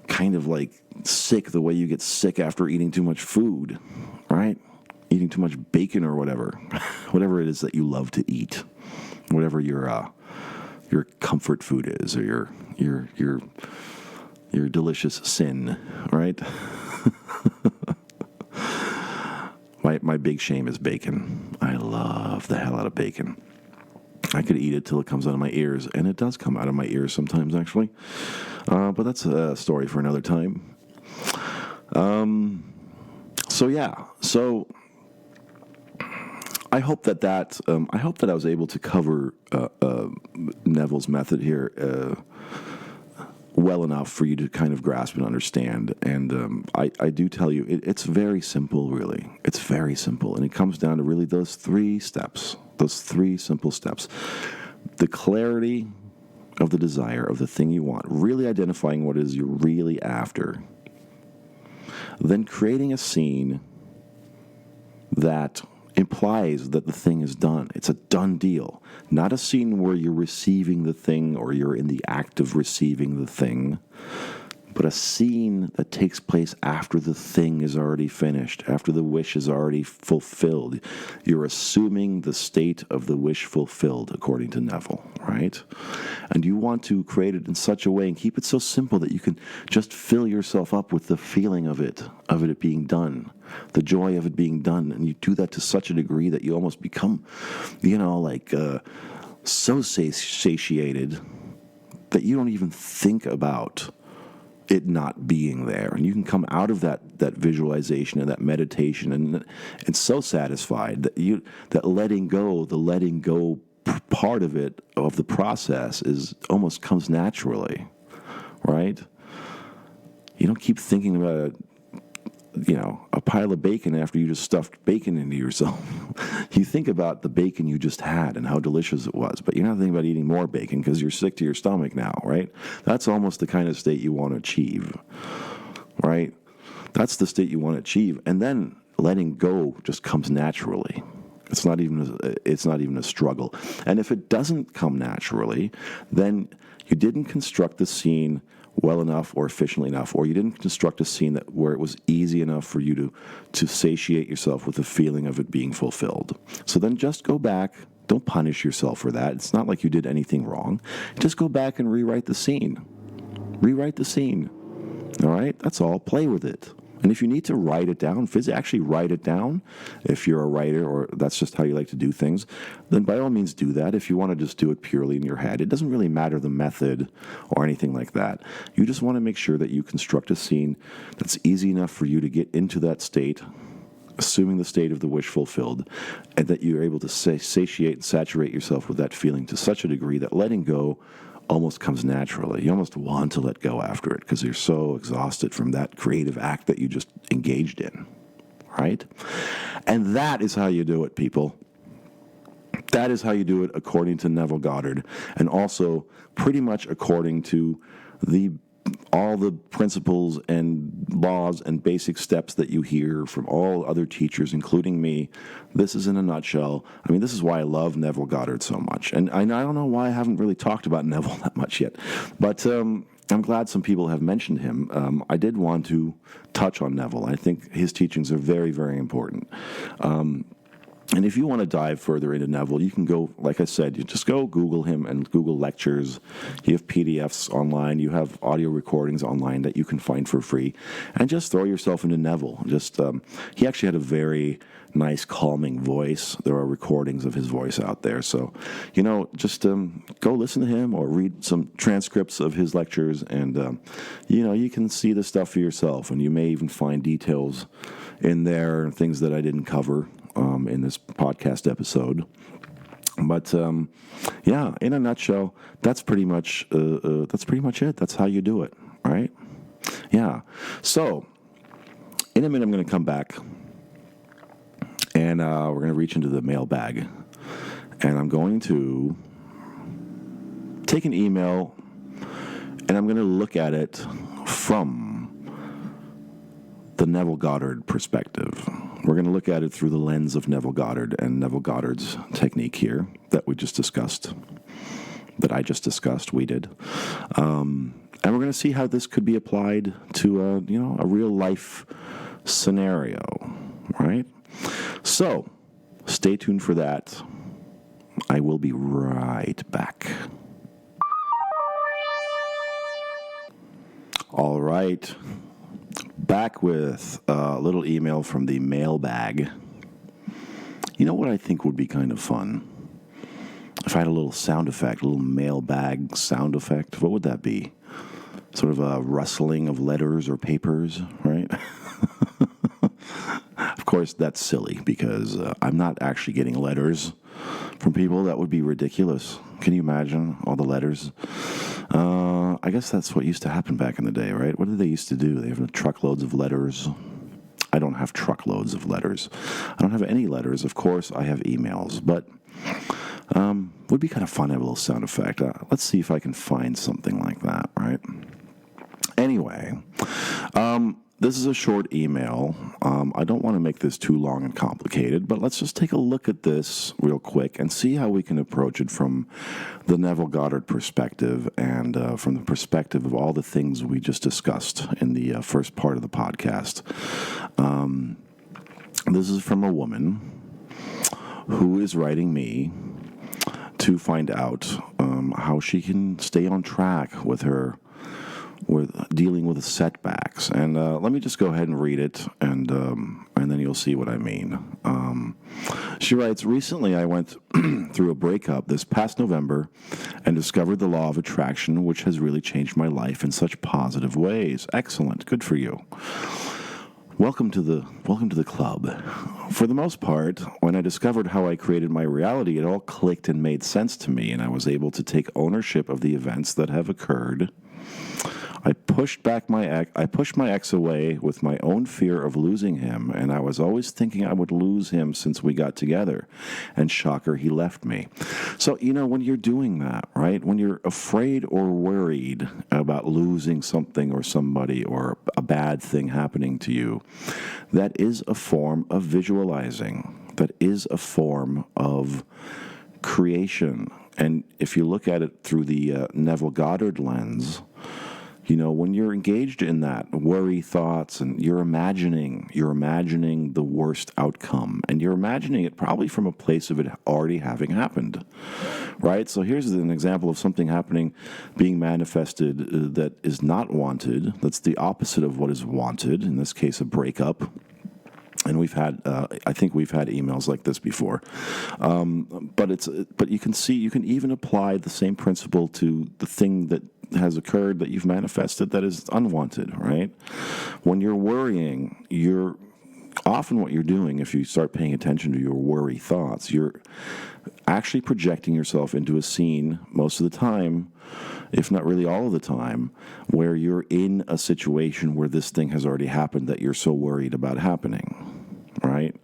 S1: kind of like sick, the way you get sick after eating too much food, right? Eating too much bacon or whatever it is that you love to eat, whatever your comfort food is, or your delicious sin, right? My big shame is bacon. I love the hell out of bacon. I could eat it till it comes out of my ears, and it does come out of my ears sometimes, actually. But that's a story for another time. So I hope that I was able to cover Neville's method here well enough for you to kind of grasp and understand. And I do tell you, it's very simple, really. It's very simple, and it comes down to really those 3 steps. Those 3 simple steps. The clarity of the desire, of the thing you want, really identifying what it is you're really after. Then creating a scene that implies that the thing is done. It's a done deal. Not a scene where you're receiving the thing or you're in the act of receiving the thing, but a scene that takes place after the thing is already finished, after the wish is already fulfilled. You're assuming the state of the wish fulfilled, according to Neville, right? And you want to create it in such a way and keep it so simple that you can just fill yourself up with the feeling of it being done, the joy of it being done. And you do that to such a degree that you almost become, so satiated that you don't even think about it not being there. And you can come out of that visualization and that meditation and so satisfied that letting go, the letting go part of it, of the process, is almost comes naturally, right? You don't keep thinking about a pile of bacon after you just stuffed bacon into yourself. You think about the bacon you just had and how delicious it was, but you're not thinking about eating more bacon because you're sick to your stomach now, right? That's almost the kind of state you want to achieve, right? That's the state you want to achieve. And then letting go just comes naturally. It's not even a struggle. And if it doesn't come naturally, then you didn't construct the scene well enough or efficiently enough, or you didn't construct a scene where it was easy enough for you to satiate yourself with the feeling of it being fulfilled. So then just go back. Don't punish yourself for that. It's not like you did anything wrong. Just go back and rewrite the scene. Rewrite the scene. All right? That's all. Play with it. And if you need to write it down, actually write it down, if you're a writer or that's just how you like to do things, then by all means do that. If you want to just do it purely in your head, it doesn't really matter the method or anything like that. You just want to make sure that you construct a scene that's easy enough for you to get into that state, assuming the state of the wish fulfilled, and that you're able to satiate and saturate yourself with that feeling to such a degree that letting go almost comes naturally. You almost want to let go after it because you're so exhausted from that creative act that you just engaged in, right? And that is how you do it, people. That is how you do it according to Neville Goddard, and also pretty much according to all the principles and laws and basic steps that you hear from all other teachers, including me. This is in a nutshell. I mean, this is why I love Neville Goddard so much. And I don't know why I haven't really talked about Neville that much yet. But I'm glad some people have mentioned him. I did want to touch on Neville. I think his teachings are very, very important. And if you want to dive further into Neville, you can go, like I said, you just go Google him and Google lectures. You have PDFs online. You have audio recordings online that you can find for free. And just throw yourself into Neville. He actually had a very nice, calming voice. There are recordings of his voice out there. So, just go listen to him or read some transcripts of his lectures. And, you can see the stuff for yourself. And you may even find details in there, things that I didn't cover in this podcast episode. But in a nutshell, that's pretty much it. That's how you do it, right? Yeah. So in a minute, I'm going to come back, and we're going to reach into the mailbag, and I'm going to take an email, and I'm going to look at it from the Neville Goddard perspective. We're going to look at it through the lens of Neville Goddard and Neville Goddard's technique here that we just discussed, that I just discussed, we did. And we're going to see how this could be applied to a real life scenario, right? So stay tuned for that. I will be right back. All right. Back with a little email from the mailbag. You know what I think would be kind of fun? If I had a little sound effect, a little mailbag sound effect, what would that be? Sort of a rustling of letters or papers, right? Of course, that's silly because I'm not actually getting letters from people. That would be ridiculous. Can you imagine all the letters? I guess that's what used to happen back in the day, right? What did they used to do? They have truckloads of letters. I don't have truckloads of letters. I don't have any letters. Of course, I have emails, but would be kind of fun to have a little sound effect. Let's see if I can find something like that, right? Anyway, this is a short email. I don't want to make this too long and complicated, but let's just take a look at this real quick and see how we can approach it from the Neville Goddard perspective and from the perspective of all the things we just discussed in the first part of the podcast. This is from a woman who is writing me to find out how she can stay on track with dealing with setbacks. And let me just go ahead and read it, and then you'll see what I mean. She writes, recently I went through a breakup this past November and discovered the law of attraction, which has really changed my life in such positive ways. Excellent. Good for you. Welcome to the club. For the most part, when I discovered how I created my reality, it all clicked and made sense to me, and I was able to take ownership of the events that have occurred. I pushed my ex away with my own fear of losing him, and I was always thinking I would lose him since we got together. And shocker, he left me. So, when you're doing that, right, when you're afraid or worried about losing something or somebody or a bad thing happening to you, that is a form of visualizing. That is a form of creation. And if you look at it through the Neville Goddard lens, when you're engaged in that worry thoughts and you're imagining the worst outcome, and you're imagining it probably from a place of it already having happened, right? So here's an example of something happening, being manifested that is not wanted. That's the opposite of what is wanted, in this case, a breakup. And I think we've had emails like this before. But you can even apply the same principle to the thing that has occurred that you've manifested that is unwanted, right? When you're worrying, often what you're doing, if you start paying attention to your worry thoughts, you're actually projecting yourself into a scene most of the time, if not really all of the time, where you're in a situation where this thing has already happened that you're so worried about happening. Right?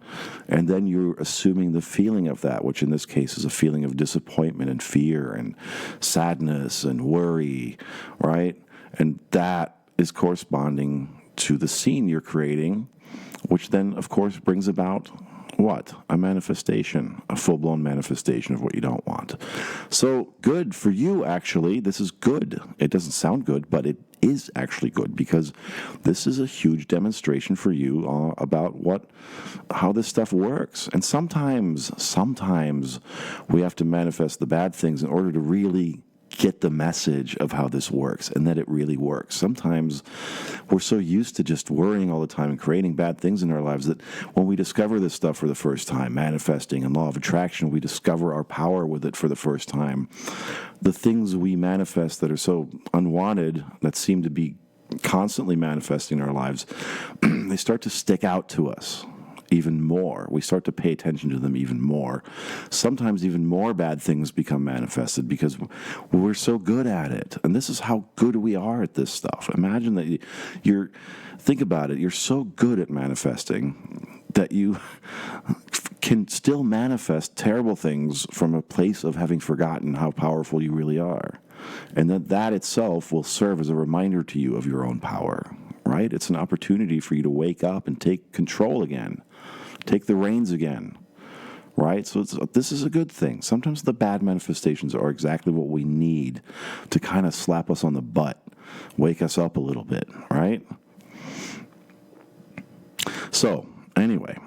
S1: And then you're assuming the feeling of that, which in this case is a feeling of disappointment and fear and sadness and worry, right? And that is corresponding to the scene you're creating, which then, of course, brings about what? A manifestation, a full-blown manifestation of what you don't want. So good for you, actually. This is good. It doesn't sound good, but it is actually good, because this is a huge demonstration for you about how this stuff works. And sometimes we have to manifest the bad things in order to really get the message of how this works and that it really works. Sometimes we're so used to just worrying all the time and creating bad things in our lives that when we discover this stuff for the first time, manifesting and law of attraction, we discover our power with it for the first time. The things we manifest that are so unwanted, that seem to be constantly manifesting in our lives, they start to stick out to us even more. We start to pay attention to them even more. Sometimes even more bad things become manifested because we're so good at it. And this is how good we are at this stuff. Imagine that think about it, you're so good at manifesting that you can still manifest terrible things from a place of having forgotten how powerful you really are. And that itself will serve as a reminder to you of your own power, right? It's an opportunity for you to wake up and take control again. Take the reins again, right? So this is a good thing. Sometimes the bad manifestations are exactly what we need to kind of slap us on the butt, wake us up a little bit, right? So, anyway.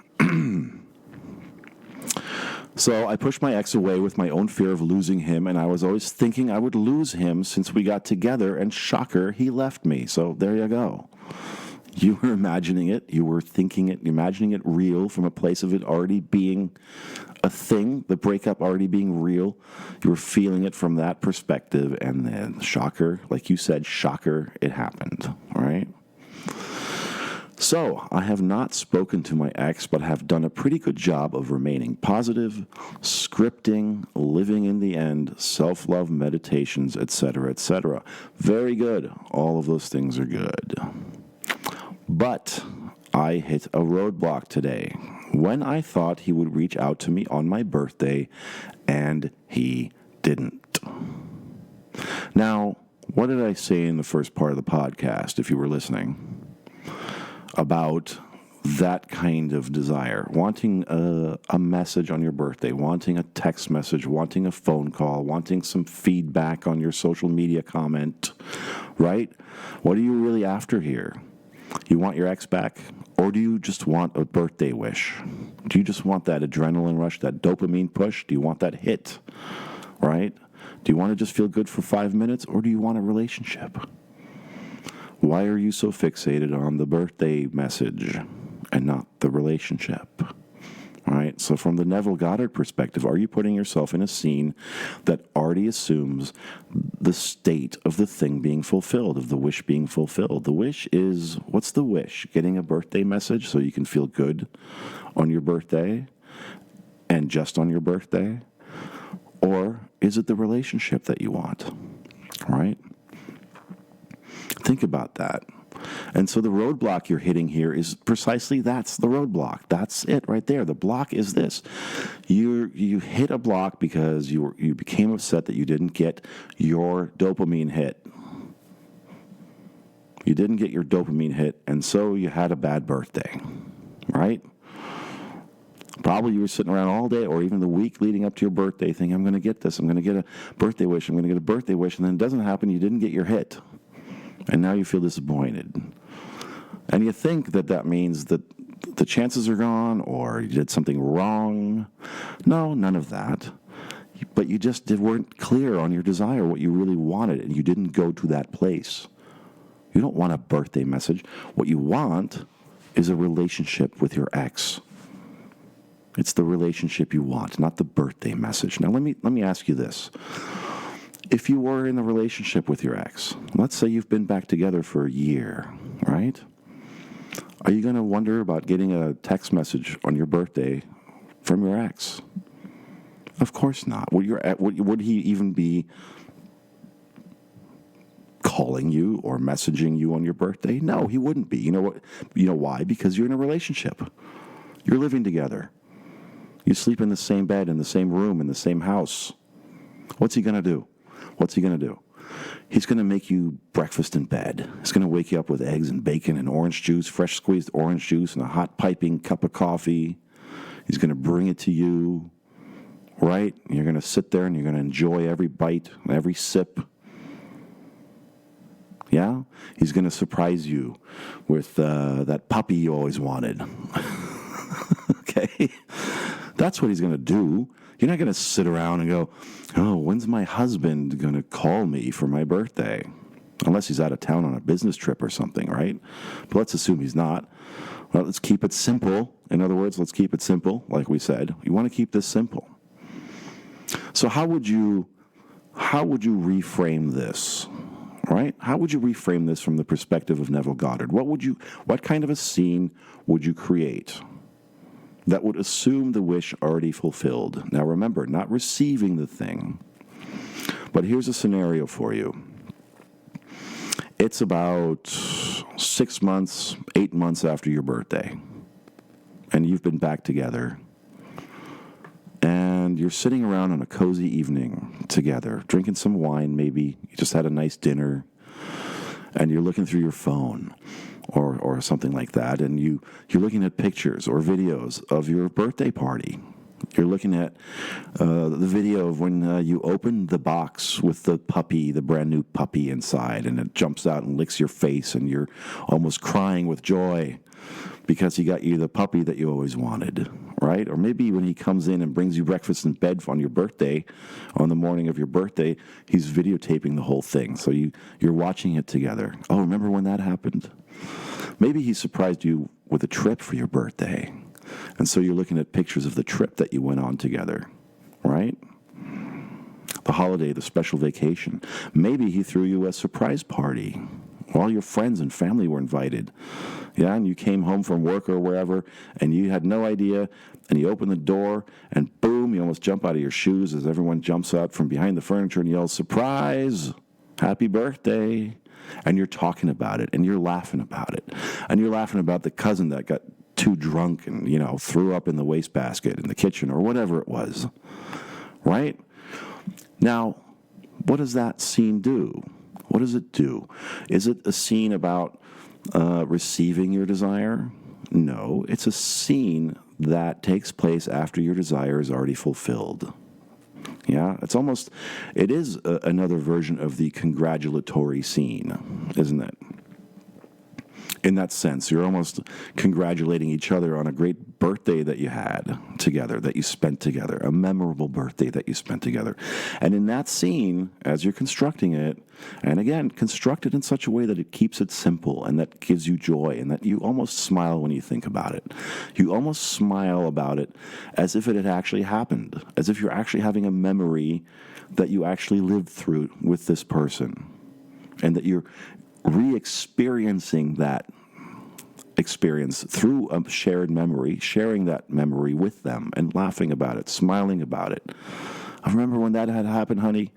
S1: So I pushed my ex away with my own fear of losing him, and I was always thinking I would lose him since we got together, and shocker, he left me. So there you go. You were imagining it, you were thinking it, imagining it real from a place of it already being a thing, the breakup already being real. You were feeling it from that perspective, and then shocker, like you said, shocker, it happened, all right? So, I have not spoken to my ex, but have done a pretty good job of remaining positive, scripting, living in the end, self-love meditations, etc., etc. Very good. All of those things are good. But I hit a roadblock today when I thought he would reach out to me on my birthday, and he didn't. Now, what did I say in the first part of the podcast, if you were listening, about that kind of desire? Wanting a message on your birthday, wanting a text message, wanting a phone call, wanting some feedback on your social media comment, right? What are you really after here? You want your ex back? Or do you just want a birthday wish? Do you just want that adrenaline rush, that dopamine push? Do you want that hit, right? Do you want to just feel good for 5 minutes, or do you want a relationship? Why are you so fixated on the birthday message and not the relationship? All right, so from the Neville Goddard perspective, are you putting yourself in a scene that already assumes the state of the thing being fulfilled, of the wish being fulfilled? The wish is, what's the wish? Getting a birthday message so you can feel good on your birthday and just on your birthday? Or is it the relationship that you want? All right? Think about that. And so the roadblock you're hitting here is precisely that's the roadblock. That's it right there. The block is this. You hit a block because you became upset that you didn't get your dopamine hit. You didn't get your dopamine hit, and so you had a bad birthday, right? Probably you were sitting around all day or even the week leading up to your birthday thinking, I'm going to get this. I'm going to get a birthday wish. I'm going to get a birthday wish. And then it doesn't happen. You didn't get your hit. And now you feel disappointed. And you think that means that the chances are gone or you did something wrong. No, none of that. But you just weren't clear on your desire, what you really wanted, and you didn't go to that place. You don't want a birthday message. What you want is a relationship with your ex. It's the relationship you want, not the birthday message. Now, let me ask you this. If you were in a relationship with your ex, let's say you've been back together for a year, right? Are you going to wonder about getting a text message on your birthday from your ex? Of course not. Would he even be calling you or messaging you on your birthday? No, he wouldn't be. You know what? You know why? Because you're in a relationship. You're living together. You sleep in the same bed, in the same room, in the same house. What's he going to do? What's he going to do? He's going to make you breakfast in bed. He's going to wake you up with eggs and bacon and orange juice, fresh squeezed orange juice, and a hot piping cup of coffee. He's going to bring it to you, right? You're going to sit there and you're going to enjoy every bite, every sip. Yeah? He's going to surprise you with that puppy you always wanted. Okay? That's what he's going to do. You're not going to sit around and go, oh, when's my husband going to call me for my birthday? Unless he's out of town on a business trip or something, right? But let's assume he's not. Well, let's keep it simple. In other words, let's keep it simple, like we said. You want to keep this simple. So how would you reframe this? Right? How would you reframe this from the perspective of Neville Goddard? What kind of a scene would you create that would assume the wish already fulfilled? Now remember, not receiving the thing. But here's a scenario for you. It's about 6 months, 8 months after your birthday, and you've been back together. And you're sitting around on a cozy evening together, drinking some wine maybe. You just had a nice dinner, and you're looking through your phone or something like that, and you're looking at pictures or videos of your birthday party. You're looking at the video of when you opened the box with the puppy, the brand new puppy inside, and it jumps out and licks your face, and you're almost crying with joy because he got you the puppy that you always wanted, right? Or maybe when he comes in and brings you breakfast in bed on your birthday, on the morning of your birthday, he's videotaping the whole thing. So you're watching it together. Oh, remember when that happened? Maybe he surprised you with a trip for your birthday. And so you're looking at pictures of the trip that you went on together, right? The holiday, the special vacation. Maybe he threw you a surprise party. All your friends and family were invited. Yeah, and you came home from work or wherever, and you had no idea, and you open the door, and boom, you almost jump out of your shoes as everyone jumps out from behind the furniture and yells, surprise, happy birthday. and you're talking about it, and you're laughing about it, and you're laughing about the cousin that got too drunk and, threw up in the wastebasket in the kitchen or whatever it was, right? Now, what does that scene do? What does it do? Is it a scene about receiving your desire? No, it's a scene that takes place after your desire is already fulfilled. Yeah, it is another version of the congratulatory scene, isn't it? In that sense, you're almost congratulating each other on a great birthday that you had together, that you spent together, a memorable birthday that you spent together. And in that scene, as you're constructing it, and again, construct it in such a way that it keeps it simple and that gives you joy and that you almost smile when you think about it. You almost smile about it as if it had actually happened, as if you're actually having a memory that you actually lived through with this person, and that you're re-experiencing that experience through a shared memory, sharing that memory with them and laughing about it, smiling about it. I remember when that had happened, honey.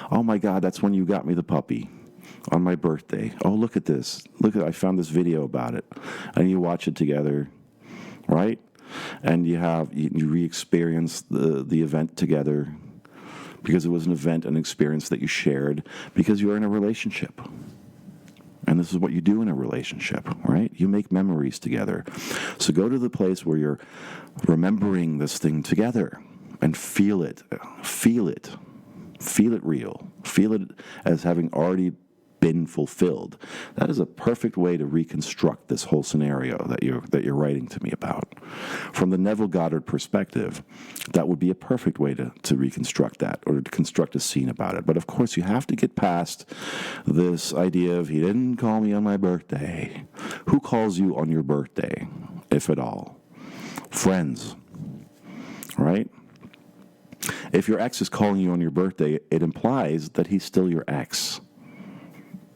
S1: Oh my God, that's when you got me the puppy on my birthday. Oh, look at this. I found this video about it. And you watch it together, right? And you re-experience the event together because it was an event, an experience that you shared because you're in a relationship. And this is what you do in a relationship, right? You make memories together. So go to the place where you're remembering this thing together and feel it. Feel it. Feel it real. Feel it as having already been fulfilled. That is a perfect way to reconstruct this whole scenario that you're writing to me about. From the Neville Goddard perspective, that would be a perfect way to reconstruct that, or to construct a scene about it. But of course, you have to get past this idea of, he didn't call me on my birthday. Who calls you on your birthday, if at all? Friends, right? If your ex is calling you on your birthday, it implies that he's still your ex.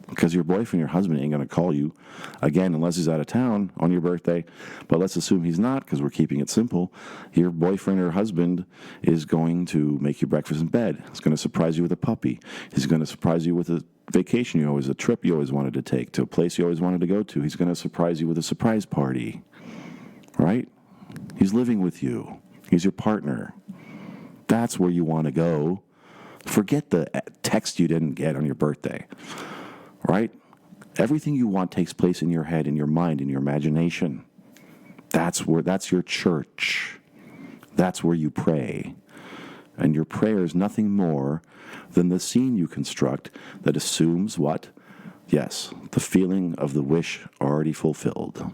S1: Because your boyfriend, your husband, ain't going to call you again unless he's out of town on your birthday. But let's assume he's not, because we're keeping it simple. Your boyfriend or husband is going to make you breakfast in bed. He's going to surprise you with a puppy. He's going to surprise you with a vacation a trip you always wanted to take, to a place you always wanted to go to. He's going to surprise you with a surprise party, right? He's living with you. He's your partner. That's where you want to go. Forget the text you didn't get on your birthday. Right? Everything you want takes place in your head, in your mind, in your imagination. That's your church. That's where you pray. And your prayer is nothing more than the scene you construct that assumes what? Yes, the feeling of the wish already fulfilled.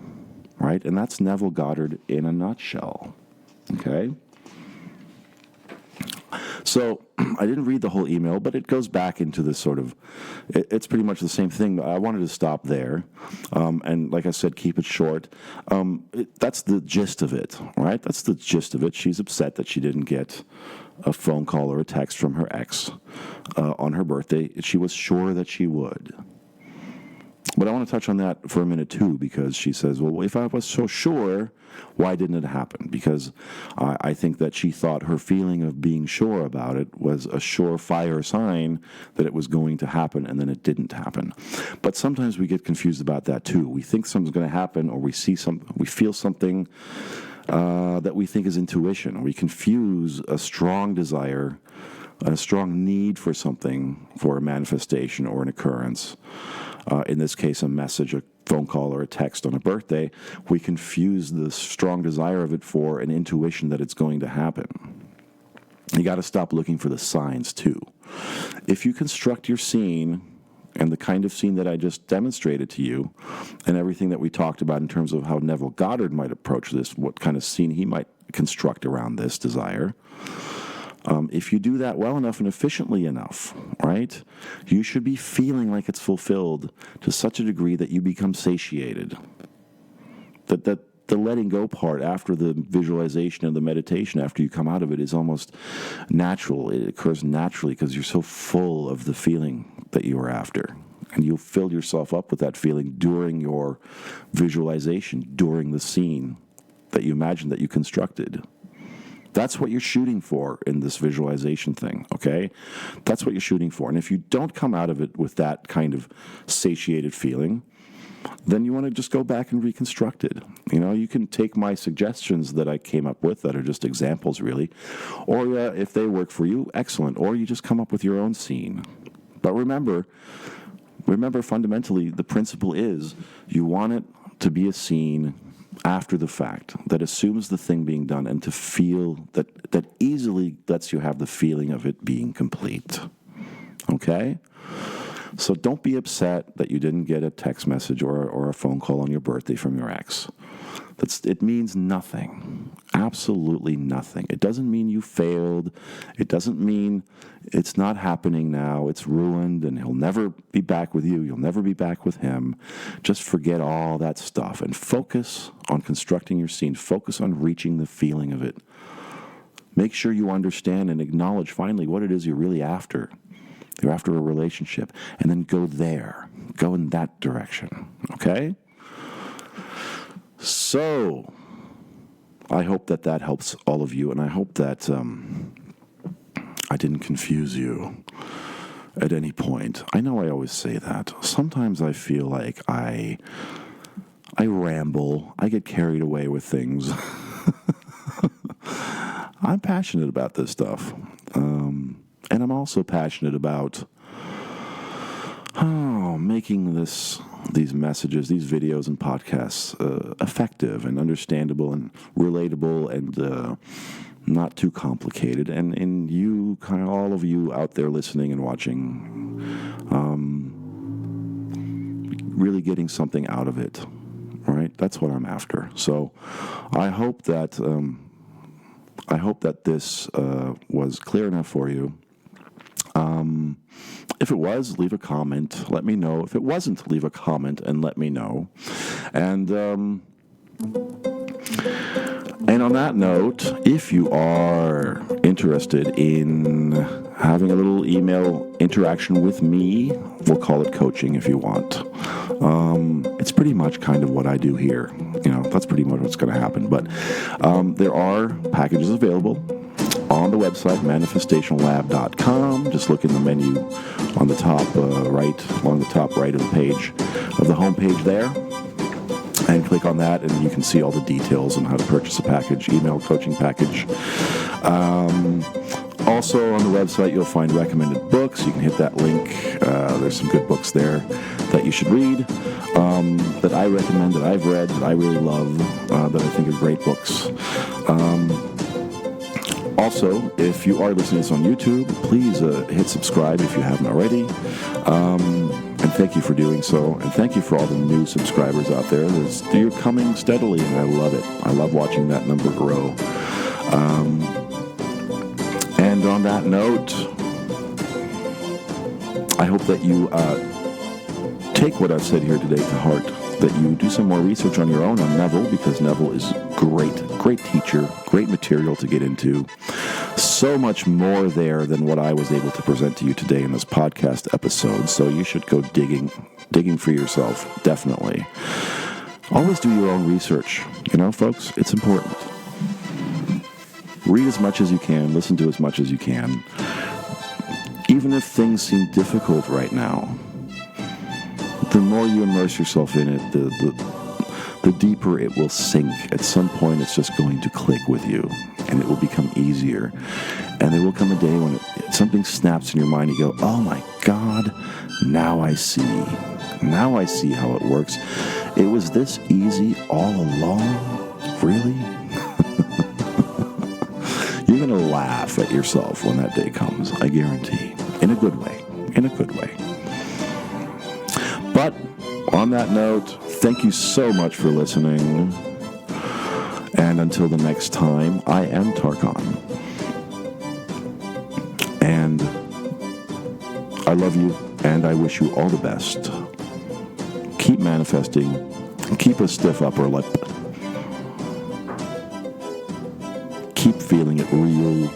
S1: Right? And that's Neville Goddard in a nutshell. Okay? So I didn't read the whole email, but it goes back into this sort of, it's pretty much the same thing. I wanted to stop there. And like I said, keep it short. That's the gist of it, right? That's the gist of it. She's upset that she didn't get a phone call or a text from her ex on her birthday. She was sure that she would. But I want to touch on that for a minute, too, because she says, well, if I was so sure, why didn't it happen? Because I think that she thought her feeling of being sure about it was a surefire sign that it was going to happen, and then it didn't happen. But sometimes we get confused about that, too. We think something's going to happen, or we feel something that we think is intuition. We confuse a strong desire, a strong need for something, for a manifestation or an occurrence. In this case, a message, a phone call, or a text on a birthday. We confuse the strong desire of it for an intuition that it's going to happen. You got to stop looking for the signs, too. If you construct your scene, and the kind of scene that I just demonstrated to you, and everything that we talked about in terms of how Neville Goddard might approach this, what kind of scene he might construct around this desire, if you do that well enough and efficiently enough, right, you should be feeling like it's fulfilled to such a degree that you become satiated. That the letting go part after the visualization and the meditation, after you come out of it, is almost natural. It occurs naturally because you're so full of the feeling that you were after. And you fill yourself up with that feeling during your visualization, during the scene that you imagined, that you constructed. That's what you're shooting for in this visualization thing, okay? That's what you're shooting for. And if you don't come out of it with that kind of satiated feeling, then you want to just go back and reconstruct it. You can take my suggestions that I came up with that are just examples, really. Or if they work for you, excellent. Or you just come up with your own scene. But remember, fundamentally, the principle is you want it to be a scene after the fact that assumes the thing being done and to feel that easily lets you have the feeling of it being complete. Okay? So don't be upset that you didn't get a text message or a phone call on your birthday from your ex. It means nothing. Absolutely nothing. It doesn't mean you failed. It doesn't mean it's not happening now. It's ruined and he'll never be back with you. You'll never be back with him. Just forget all that stuff and focus on constructing your scene. Focus on reaching the feeling of it. Make sure you understand and acknowledge finally what it is you're really after. You're after a relationship. And then go there. Go in that direction. Okay? So, I hope that helps all of you, and I hope that I didn't confuse you at any point. I know I always say that. Sometimes I feel like I ramble. I get carried away with things. I'm passionate about this stuff. And I'm also passionate about making these messages, these videos and podcasts effective and understandable and relatable and not too complicated. And you, kind of all of you out there listening and watching, really getting something out of it, right? That's what I'm after. So I hope that this was clear enough for you. If it was, leave a comment. Let me know. If it wasn't, leave a comment and let me know. And on that note, if you are interested in having a little email interaction with me, we'll call it coaching if you want. It's pretty much kind of what I do here. That's pretty much what's going to happen. But there are packages available on the website, manifestationlab.com. Just look in the menu on the top along the top right of the page, of the homepage there, and click on that, and you can see all the details on how to purchase a package, email coaching package. Also on the website, you'll find recommended books. You can hit that link. There's some good books there that you should read, that I recommend, that I've read, that I really love, that I think are great books. Also, if you are listening to this on YouTube, please hit subscribe if you haven't already. And thank you for doing so. And thank you for all the new subscribers out there. You're coming steadily, and I love it. I love watching that number grow. And on that note, I hope that you take what I've said here today to heart, that you do some more research on your own on Neville, because Neville is great teacher, great material to get into. So much more there than what I was able to present to you today in this podcast episode. So you should go digging for yourself, definitely. Always do your own research, folks. It's important. Read as much as you can, listen to as much as you can. Even if things seem difficult right now, the more you immerse yourself in it, the deeper it will sink. At some point, it's just going to click with you, and it will become easier. And there will come a day when something snaps in your mind, you go, oh my God, now I see. Now I see how it works. It was this easy all along? Really? You're going to laugh at yourself when that day comes, I guarantee. In a good way. But on that note, thank you so much for listening. And until the next time, I am Tarkan. And I love you, and I wish you all the best. Keep manifesting. Keep a stiff upper lip. Keep feeling it real.